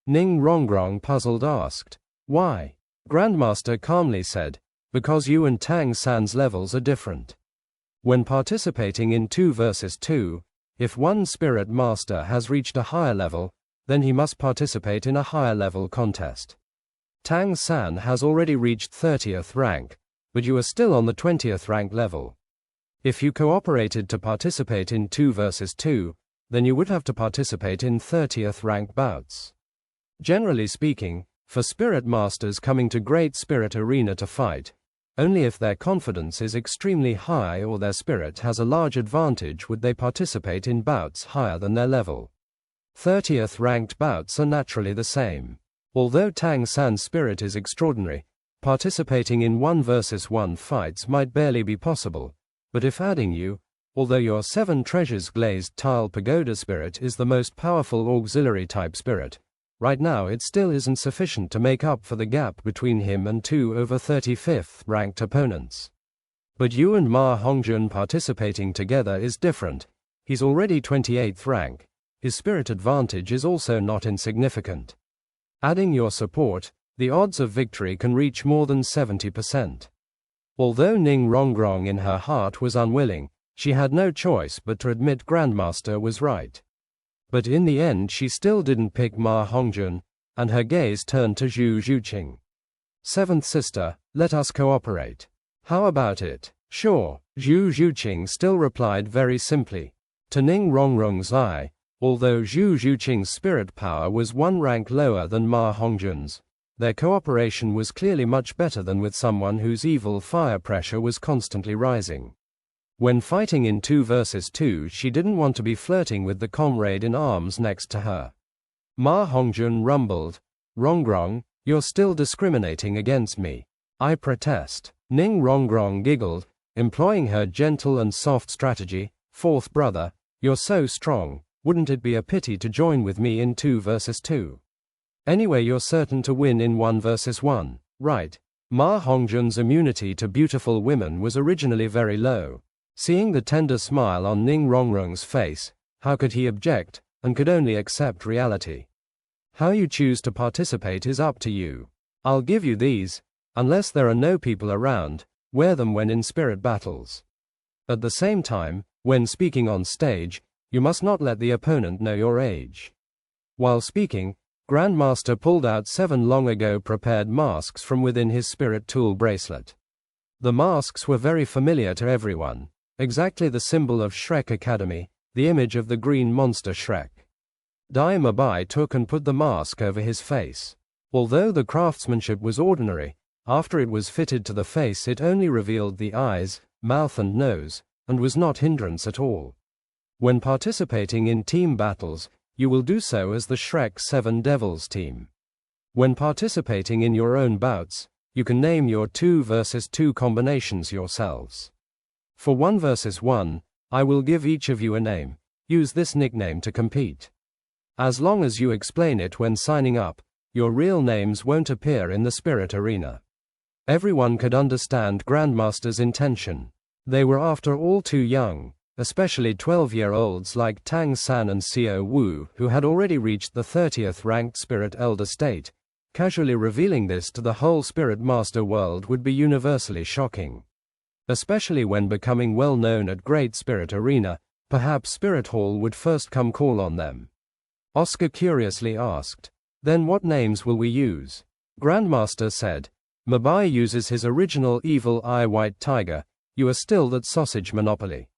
Ning Rongrong puzzled asked. "Why?" Grandmaster calmly said, "Because you and Tang San's levels are different. When participating in 2 versus 2, if one spirit master has reached a higher level, then he must participate in a higher level contest. Tang San has already reached 30th rank, but you are still on the 20th rank level. If you cooperated to participate in 2 versus 2, then you would have to participate in 30th rank bouts. Generally speaking, for spirit masters coming to Great Spirit Arena to fight, only if their confidence is extremely high or their spirit has a large advantage would they participate in bouts higher than their level. 30th ranked bouts are naturally the same. Although Tang San's spirit is extraordinary, participating in 1 versus 1 fights might barely be possible, but if adding you, although your 7 treasures glazed tile pagoda spirit is the most powerful auxiliary type spirit, right now it still isn't sufficient to make up for the gap between him and 2 over 35th ranked opponents. But you and Ma Hongjun participating together is different. He's already 28th rank. His spirit advantage is also not insignificant. Adding your support, the odds of victory can reach more than 70%. Although Ning Rongrong in her heart was unwilling, she had no choice but to admit Grandmaster was right. But in the end she still didn't pick Ma Hongjun, and her gaze turned to Zhu Zhuqing. "Seventh sister, let us cooperate. How about it?" "Sure," Zhu Zhuqing still replied very simply. To Ning Rongrong's eye, although Zhu Zhuqing's spirit power was 1 rank lower than Ma Hongjun's, their cooperation was clearly much better than with someone whose evil fire pressure was constantly rising. When fighting in 2 versus 2, she didn't want to be flirting with the comrade in arms next to her. Ma Hongjun rumbled, "Rongrong, you're still discriminating against me. I protest." Ning Rongrong giggled, employing her gentle and soft strategy. "Fourth brother, you're so strong, wouldn't it be a pity to join with me in 2 versus 2? Anyway, you're certain to win in 1 versus 1, right?" Ma Hongjun's immunity to beautiful women was originally very low. Seeing the tender smile on Ning Rongrong's face, how could he object, and could only accept reality. "How you choose to participate is up to you. I'll give you these. Unless there are no people around, wear them when in spirit battles. At the same time, when speaking on stage, you must not let the opponent know your age." While speaking, Grandmaster pulled out 7 long ago prepared masks from within his spirit tool bracelet. The masks were very familiar to everyone, exactly the symbol of Shrek Academy, the image of the green monster Shrek. Dai Mabai took and put the mask over his face. Although the craftsmanship was ordinary, after it was fitted to the face it only revealed the eyes, mouth and nose, and was not hindrance at all. When participating in team battles, you will do so as the Shrek 7 Devils team. When participating in your own bouts, you can name your 2 versus 2 combinations yourselves. For 1 versus 1, I will give each of you a name. Use this nickname to compete. As long as you explain it when signing up, your real names won't appear in the spirit arena. Everyone could understand Grandmaster's intention. They were after all too young, especially 12-year-olds like Tang San and Xiao Wu, who had already reached the 30th ranked Spirit Elder state. Casually revealing this to the whole Spirit Master world would be universally shocking. Especially when becoming well known at Great Spirit Arena, perhaps Spirit Hall would first come call on them. Oscar curiously asked, "Then what names will we use?" Grandmaster said, "Mabai uses his original Evil Eye White Tiger, you are still that sausage monopoly.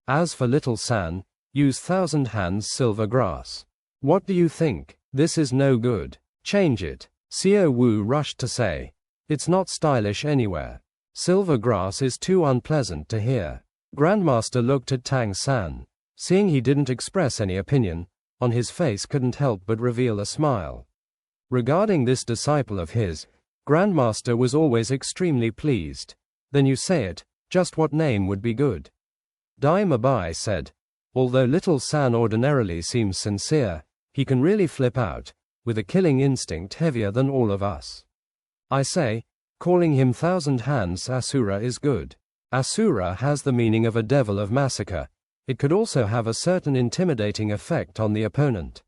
As for Little San, use Thousand Hands Silver Grass. What do you think? This is no good. Change it." Xiao Wu rushed to say, "It's not stylish anywhere. Silver Grass is too unpleasant to hear." Grandmaster looked at Tang San. Seeing he didn't express any opinion, on his face couldn't help but reveal a smile. Regarding this disciple of his, Grandmaster was always extremely pleased. "Then you say it, just what name would be good?" Dai Mabai said, "Although Little San ordinarily seems sincere, he can really flip out, with a killing instinct heavier than all of us. I say, calling him Thousand Hands Asura is good. Asura has the meaning of a devil of massacre. It could also have a certain intimidating effect on the opponent."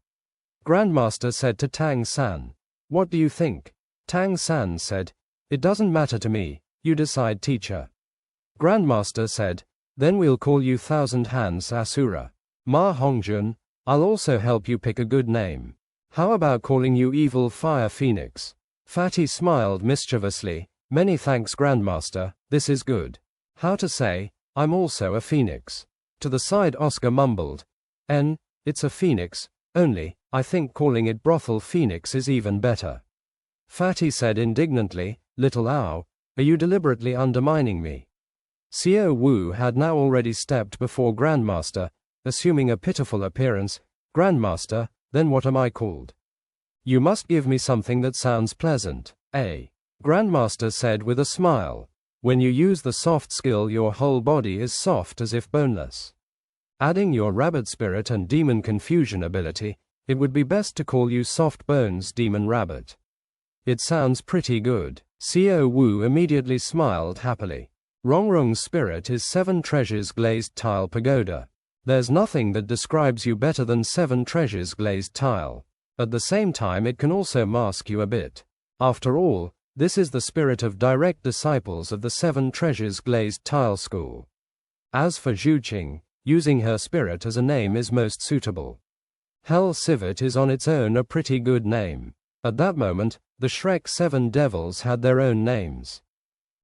Grandmaster said to Tang San, "What do you think?" Tang San said, "It doesn't matter to me, you decide, teacher." Grandmaster said, "Then we'll call you Thousand Hands Asura. Ma Hongjun, I'll also help you pick a good name. How about calling you Evil Fire Phoenix?" Fatty smiled mischievously, "Many thanks, Grandmaster, this is good. How to say, I'm also a phoenix." To the side Oscar mumbled, It's a phoenix, only, I think calling it Brothel Phoenix is even better." Fatty said indignantly, "Little Ow, are you deliberately undermining me?" Xiao Wu had now already stepped before Grandmaster, assuming a pitiful appearance. "Grandmaster, then what am I called?" "You must give me something that sounds pleasant, eh?" Grandmaster said with a smile. "When you use the soft skill, your whole body is soft as if boneless. Adding your rabbit spirit and demon confusion ability, it would be best to call you Soft Bones Demon Rabbit." "It sounds pretty good." Xiao Wu immediately smiled happily. Rongrong's spirit is 7 treasures glazed tile pagoda. There's nothing that describes you better than 7 treasures glazed tile. At the same time, it can also mask you a bit. After all, this is the spirit of direct disciples of the 7 treasures glazed tile school. As for Zhuqing, using her spirit as a name is most suitable. Hell Civet is on its own a pretty good name. At that moment, the Shrek 7 devils had their own names.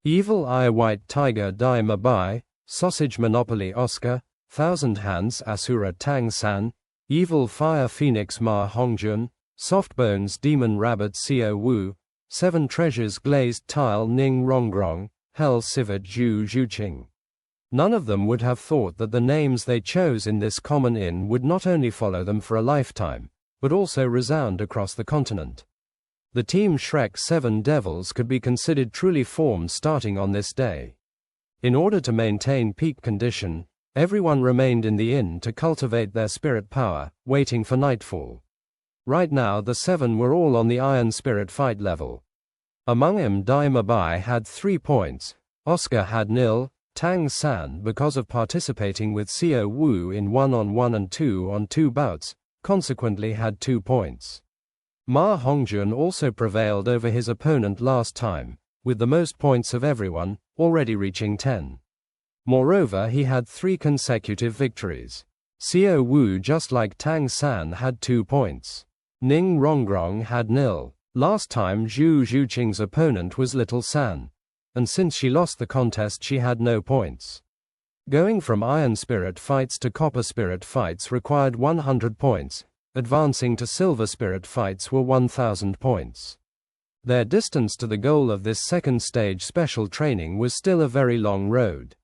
Evil Eye White Tiger Dai Mabai, Sausage Monopoly Oscar, Thousand Hands Asura Tang San, Evil Fire Phoenix Ma Hongjun, Soft Bones Demon Rabbit Xiao Wu, 7 Treasures Glazed Tile Ning Rongrong, Hell Civet Zhuqing. None of them would have thought that the names they chose in this common inn would not only follow them for a lifetime, but also resound across the continent. The Team Shrek 7 Devils could be considered truly formed starting on this day. In order to maintain peak condition, everyone remained in the inn to cultivate their spirit power, waiting for nightfall. Right now the 7 were all on the Iron Spirit fight level. Among them Dai Mabai had 3 points, Oscar had nil, Tang San, because of participating with Xiao Wu in 1-on-1 and 2-on-2 bouts, consequently had 2 points. Ma Hongjun also prevailed over his opponent last time, with the most points of everyone, already reaching 10. Moreover, he had 3 consecutive victories. Xiao Wu, just like Tang San, had 2 points. Ning Rongrong had nil. Last time Zhuqing's opponent was Little San, and since she lost the contest she had no points. Going from Iron Spirit fights to Copper Spirit fights required 100 points, advancing to Silver Spirit fights were 1000 points. Their distance to the goal of this second stage special training was still a very long road.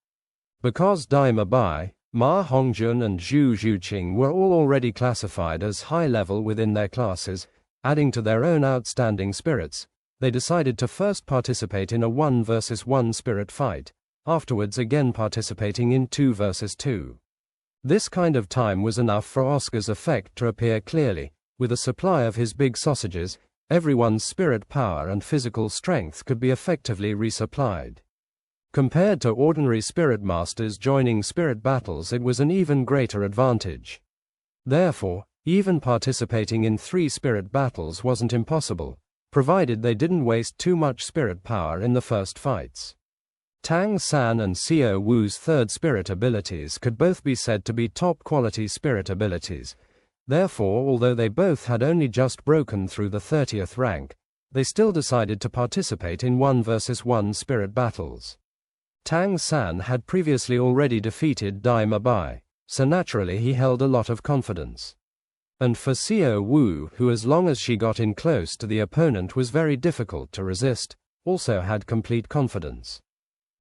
Because Dai Mabai, Ma Hongjun and Zhuqing were all already classified as high level within their classes, adding to their own outstanding spirits, they decided to first participate in a 1 versus 1 spirit fight, afterwards again participating in 2 versus 2. This kind of time was enough for Oscar's effect to appear clearly. With a supply of his big sausages, everyone's spirit power and physical strength could be effectively resupplied. Compared to ordinary spirit masters joining spirit battles, it was an even greater advantage. Therefore, even participating in 3 spirit battles wasn't impossible, provided they didn't waste too much spirit power in the first fights. Tang San and Xiao Wu's third spirit abilities could both be said to be top-quality spirit abilities. Therefore, although they both had only just broken through the 30th rank, they still decided to participate in 1 versus 1 spirit battles. Tang San had previously already defeated Dai Mabai, so naturally he held a lot of confidence. And for Xiao Wu, who as long as she got in close to the opponent was very difficult to resist, also had complete confidence.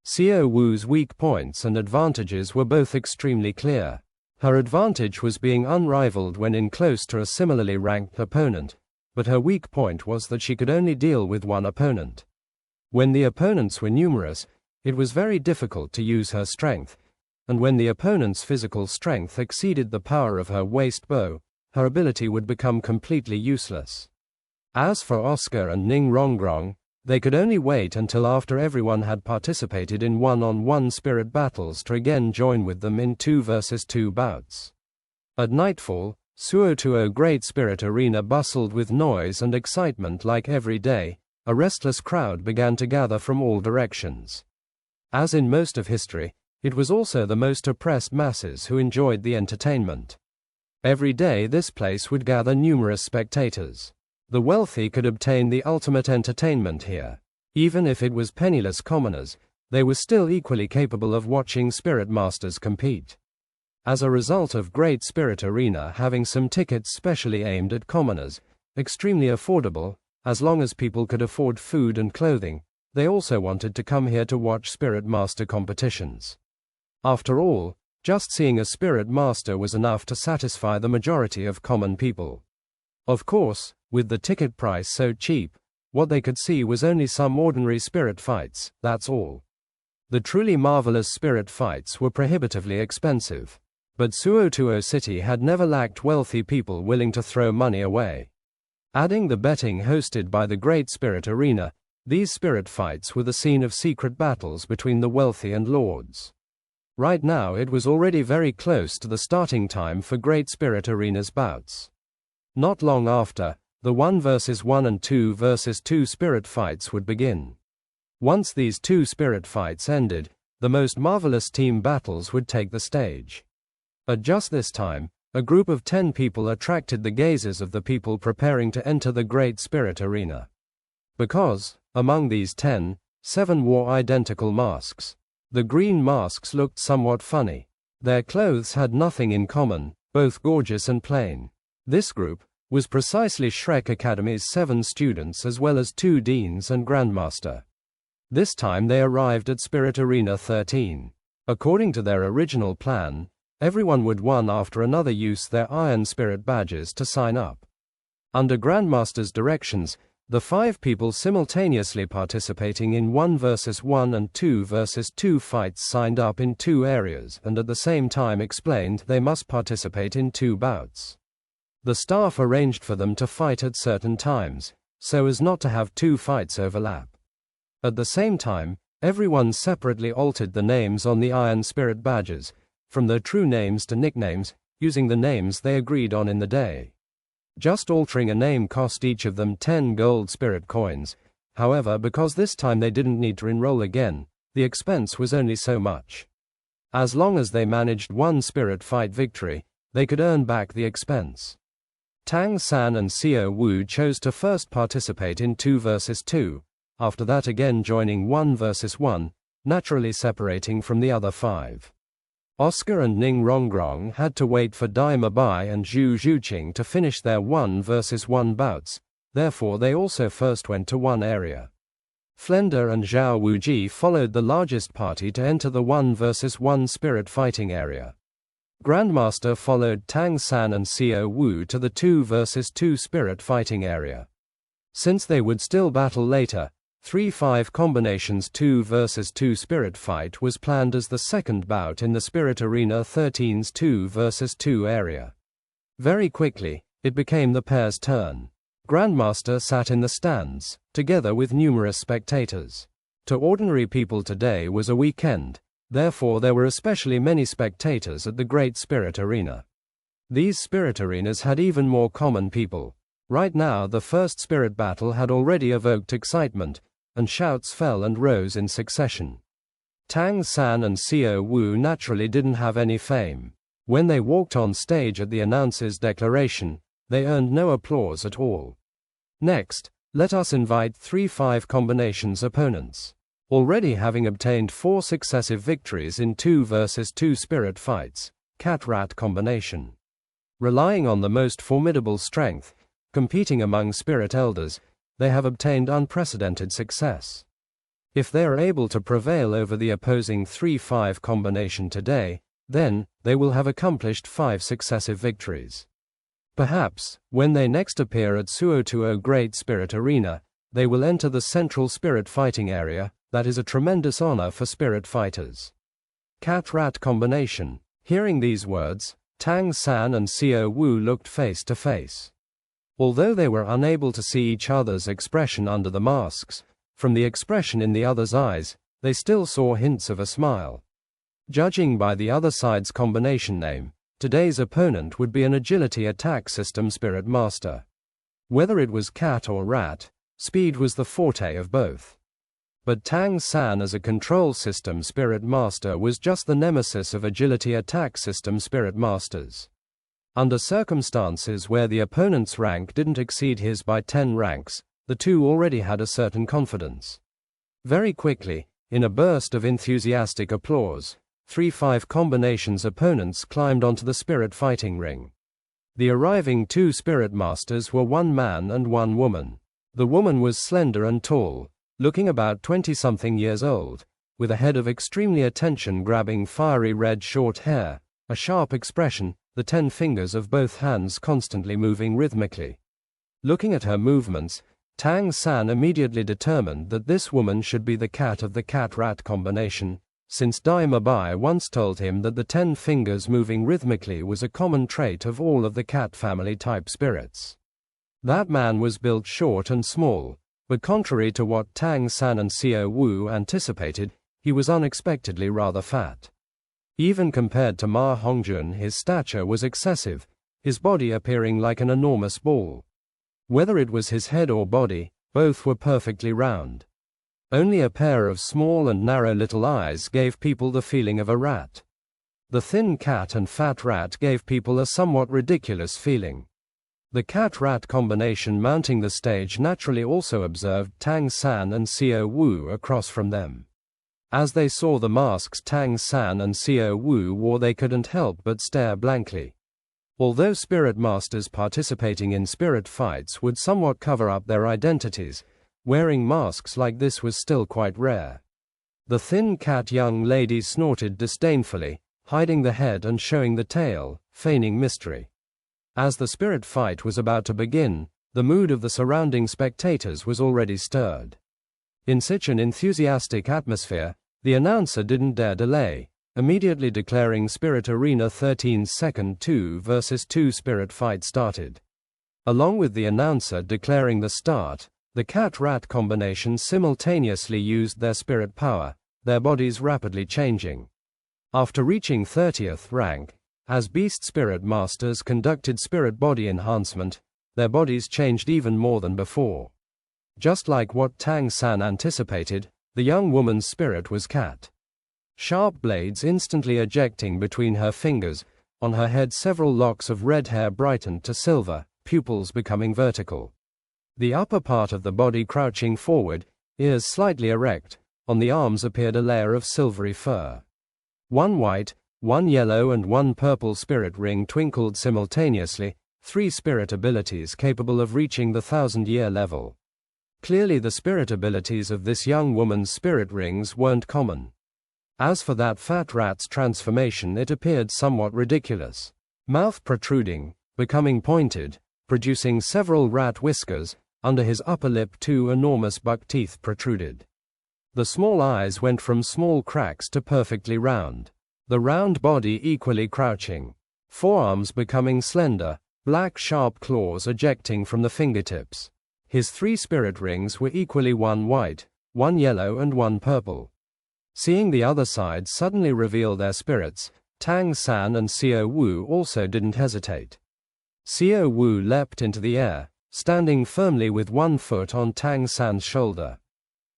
Xiao Wu's weak points and advantages were both extremely clear. Her advantage was being unrivaled when in close to a similarly ranked opponent, but her weak point was that she could only deal with one opponent. When the opponents were numerous, it was very difficult to use her strength, and when the opponent's physical strength exceeded the power of her waist bow, her ability would become completely useless. As for Oscar and Ning Rongrong, they could only wait until after everyone had participated in one-on-one spirit battles to again join with them in 2 versus 2 bouts. At nightfall, Suotuo Great Spirit Arena bustled with noise and excitement like every day. A restless crowd began to gather from all directions. As in most of history, it was also the most oppressed masses who enjoyed the entertainment. Every day this place would gather numerous spectators. The wealthy could obtain the ultimate entertainment here. Even if it was penniless commoners, they were still equally capable of watching spirit masters compete. As a result of Great Spirit Arena having some tickets specially aimed at commoners, extremely affordable, as long as people could afford food and clothing, they also wanted to come here to watch spirit master competitions. After all, just seeing a spirit master was enough to satisfy the majority of common people. Of course, with the ticket price so cheap, what they could see was only some ordinary spirit fights, that's all. The truly marvelous spirit fights were prohibitively expensive. But Suotuo City had never lacked wealthy people willing to throw money away. Adding the betting hosted by the Great Spirit Arena, these spirit fights were the scene of secret battles between the wealthy and lords. Right now it was already very close to the starting time for Great Spirit Arena's bouts. Not long after, the 1 versus 1 and 2 versus 2 spirit fights would begin. Once these 2 spirit fights ended, the most marvelous team battles would take the stage. At just this time, a group of 10 people attracted the gazes of the people preparing to enter the Great Spirit Arena. Because, among these 10, 7 wore identical masks. The green masks looked somewhat funny. Their clothes had nothing in common, both gorgeous and plain. This group was precisely Shrek Academy's 7 students as well as 2 deans and Grandmaster. This time they arrived at Spirit Arena 13. According to their original plan, everyone would one after another use their Iron Spirit badges to sign up. Under Grandmaster's directions, the 5 people simultaneously participating in 1 versus 1 and 2 versus 2 fights signed up in 2 areas and at the same time explained they must participate in 2 bouts. The staff arranged for them to fight at certain times, so as not to have 2 fights overlap. At the same time, everyone separately altered the names on the Iron Spirit badges, from their true names to nicknames, using the names they agreed on in the day. Just altering a name cost each of them 10 gold spirit coins. However, because this time they didn't need to enroll again, the expense was only so much. As long as they managed 1 spirit fight victory, they could earn back the expense. Tang San and Xiao Wu chose to first participate in 2 versus 2, after that again joining 1 versus 1, naturally separating from the other 5. Oscar and Ning Rongrong had to wait for Dai Mabai and Zhu Zhuqing to finish their 1 versus 1 bouts, therefore they also first went to 1 area. Flender and Zhao Wuji followed the largest party to enter the 1 versus 1 spirit fighting area. Grandmaster followed Tang San and Xiao Wu to the 2 versus 2 spirit fighting area. Since they would still battle later, 3-5 combinations 2 versus 2 spirit fight was planned as the second bout in the Spirit Arena 13's 2 versus 2 area. Very quickly, it became the pair's turn. Grandmaster sat in the stands, together with numerous spectators. To ordinary people today was a weekend, therefore there were especially many spectators at the Great Spirit Arena. These spirit arenas had even more common people. Right now the first spirit battle had already evoked excitement, and shouts fell and rose in succession. Tang San and Xiao Wu naturally didn't have any fame. When they walked on stage at the announcer's declaration, they earned no applause at all. Next, let us invite 3-5 combinations opponents. Already having obtained 4 successive victories in 2 versus 2 spirit fights, cat-rat combination. Relying on the most formidable strength, competing among spirit elders, they have obtained unprecedented success. If they are able to prevail over the opposing 3-5 combination today, then they will have accomplished 5 successive victories. Perhaps, when they next appear at Suotuo Great Spirit Arena, they will enter the central spirit fighting area. That is a tremendous honor for spirit fighters. Cat-rat combination. Hearing these words, Tang San and Xiao Wu looked face to face. Although they were unable to see each other's expression under the masks, from the expression in the other's eyes, they still saw hints of a smile. Judging by the other side's combination name, today's opponent would be an agility attack system spirit master. Whether it was cat or rat, speed was the forte of both. But Tang San as a control system spirit master was just the nemesis of agility attack system spirit masters. Under circumstances where the opponent's rank didn't exceed his by 10 ranks, the two already had a certain confidence. Very quickly, in a burst of enthusiastic applause, 3-5 combinations opponents climbed onto the spirit fighting ring. The arriving 2 spirit masters were 1 man and 1 woman. The woman was slender and tall, looking about 20-something years old, with a head of extremely attention-grabbing fiery red short hair, a sharp expression, the 10 fingers of both hands constantly moving rhythmically. Looking at her movements, Tang San immediately determined that this woman should be the cat of the cat-rat combination, since Dai Mabai once told him that the 10 fingers moving rhythmically was a common trait of all of the cat family type spirits. That man was built short and small, but contrary to what Tang San and Xiao Wu anticipated, he was unexpectedly rather fat. Even compared to Ma Hongjun, his stature was excessive, his body appearing like an enormous ball. Whether it was his head or body, both were perfectly round. Only a pair of small and narrow little eyes gave people the feeling of a rat. The thin cat and fat rat gave people a somewhat ridiculous feeling. The cat-rat combination mounting the stage naturally also observed Tang San and Xiao Wu across from them. As they saw the masks Tang San and Xiao Wu wore, they couldn't help but stare blankly. Although spirit masters participating in spirit fights would somewhat cover up their identities, wearing masks like this was still quite rare. The thin cat young lady snorted disdainfully, hiding the head and showing the tail, feigning mystery. As the spirit fight was about to begin, the mood of the surrounding spectators was already stirred. In such an enthusiastic atmosphere, the announcer didn't dare delay, immediately declaring Spirit Arena 13-second 2 versus 2 spirit fight started. Along with the announcer declaring the start, the cat-rat combination simultaneously used their spirit power, their bodies rapidly changing. After reaching 30th rank, as beast spirit masters conducted spirit body enhancement, their bodies changed even more than before. Just like what Tang San anticipated, the young woman's spirit was cat. Sharp blades instantly ejecting between her fingers, on her head several locks of red hair brightened to silver, pupils becoming vertical. The upper part of the body crouching forward, ears slightly erect, on the arms appeared a layer of silvery fur. 1 white, 1 yellow and 1 purple spirit ring twinkled simultaneously, 3 spirit abilities capable of reaching the 1,000-year level. Clearly the spirit abilities of this young woman's spirit rings weren't common. As for that fat rat's transformation, it appeared somewhat ridiculous. Mouth protruding, becoming pointed, producing several rat whiskers, under his upper lip 2 enormous buck teeth protruded. The small eyes went from small cracks to perfectly round. The round body equally crouching. Forearms becoming slender, black sharp claws ejecting from the fingertips. His 3 spirit rings were equally one white, one yellow and one purple. Seeing the other side suddenly reveal their spirits, Tang San and Xiao Wu also didn't hesitate. Xiao Wu leapt into the air, standing firmly with one foot on Tang San's shoulder.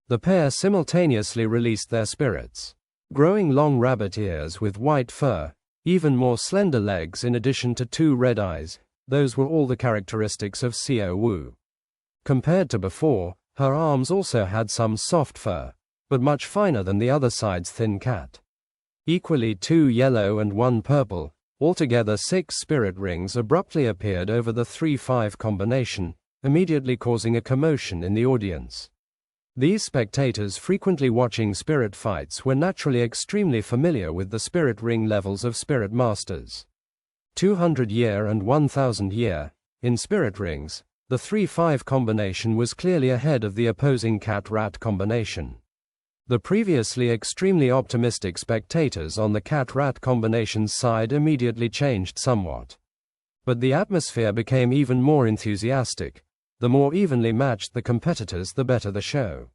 The pair simultaneously released their spirits. Growing long rabbit ears with white fur, even more slender legs in addition to 2 red eyes, those were all the characteristics of Xiao Wu. Compared to before, her arms also had some soft fur, but much finer than the other side's thin cat. Equally 2 yellow and 1 purple, altogether 6 spirit rings abruptly appeared over the 3-5 combination, immediately causing a commotion in the audience. These spectators frequently watching spirit fights were naturally extremely familiar with the spirit ring levels of spirit masters. 200-year and 1000-year, in spirit rings, the 3-5 combination was clearly ahead of the opposing cat-rat combination. The previously extremely optimistic spectators on the cat-rat combination's side immediately changed somewhat. But the atmosphere became even more enthusiastic. The more evenly matched the competitors, the better the show.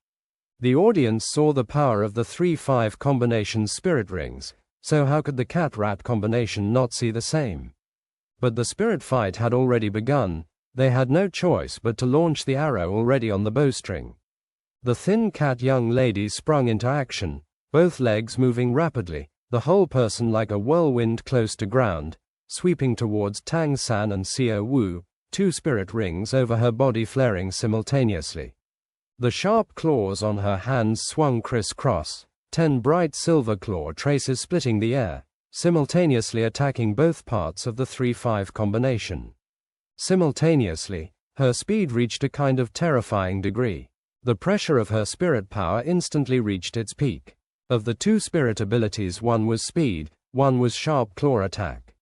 The audience saw the power of the 3-5 combination's spirit rings, so how could the cat-rat combination not see the same? But the spirit fight had already begun. They had no choice but to launch the arrow already on the bowstring. The thin cat young lady sprung into action, both legs moving rapidly, the whole person like a whirlwind close to ground, sweeping towards Tang San and Xiao Wu, 2 spirit rings over her body flaring simultaneously. The sharp claws on her hands swung criss-cross, 10 bright silver claw traces splitting the air, simultaneously attacking both parts of the 3-5 combination. Simultaneously, her speed reached a kind of terrifying degree. The pressure of her spirit power instantly reached its peak. Of the 2 spirit abilities, one was speed, one was sharp claw attack.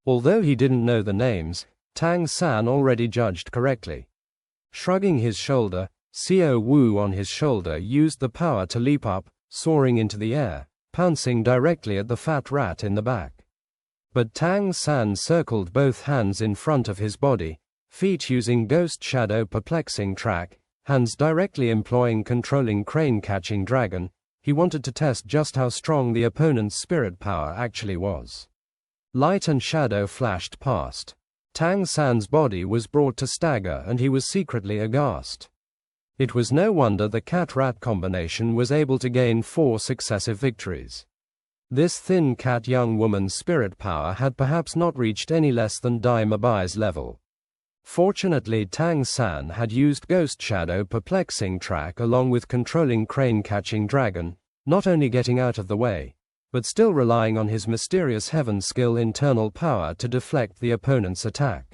Although he didn't know the names, Tang San already judged correctly. Shrugging his shoulder, Xiao Wu on his shoulder used the power to leap up, soaring into the air, pouncing directly at the fat rat in the back. But Tang San circled both hands in front of his body, feet using ghost shadow perplexing track, hands directly employing controlling crane catching dragon. He wanted to test just how strong the opponent's spirit power actually was. Light and shadow flashed past. Tang San's body was brought to stagger and he was secretly aghast. It was no wonder the cat-rat combination was able to gain 4 successive victories. This thin cat young woman's spirit power had perhaps not reached any less than Dai Mabai's level. Fortunately, Tang San had used Ghost Shadow Perplexing Track along with controlling Crane Catching Dragon, not only getting out of the way, but still relying on his mysterious heaven skill internal power to deflect the opponent's attack.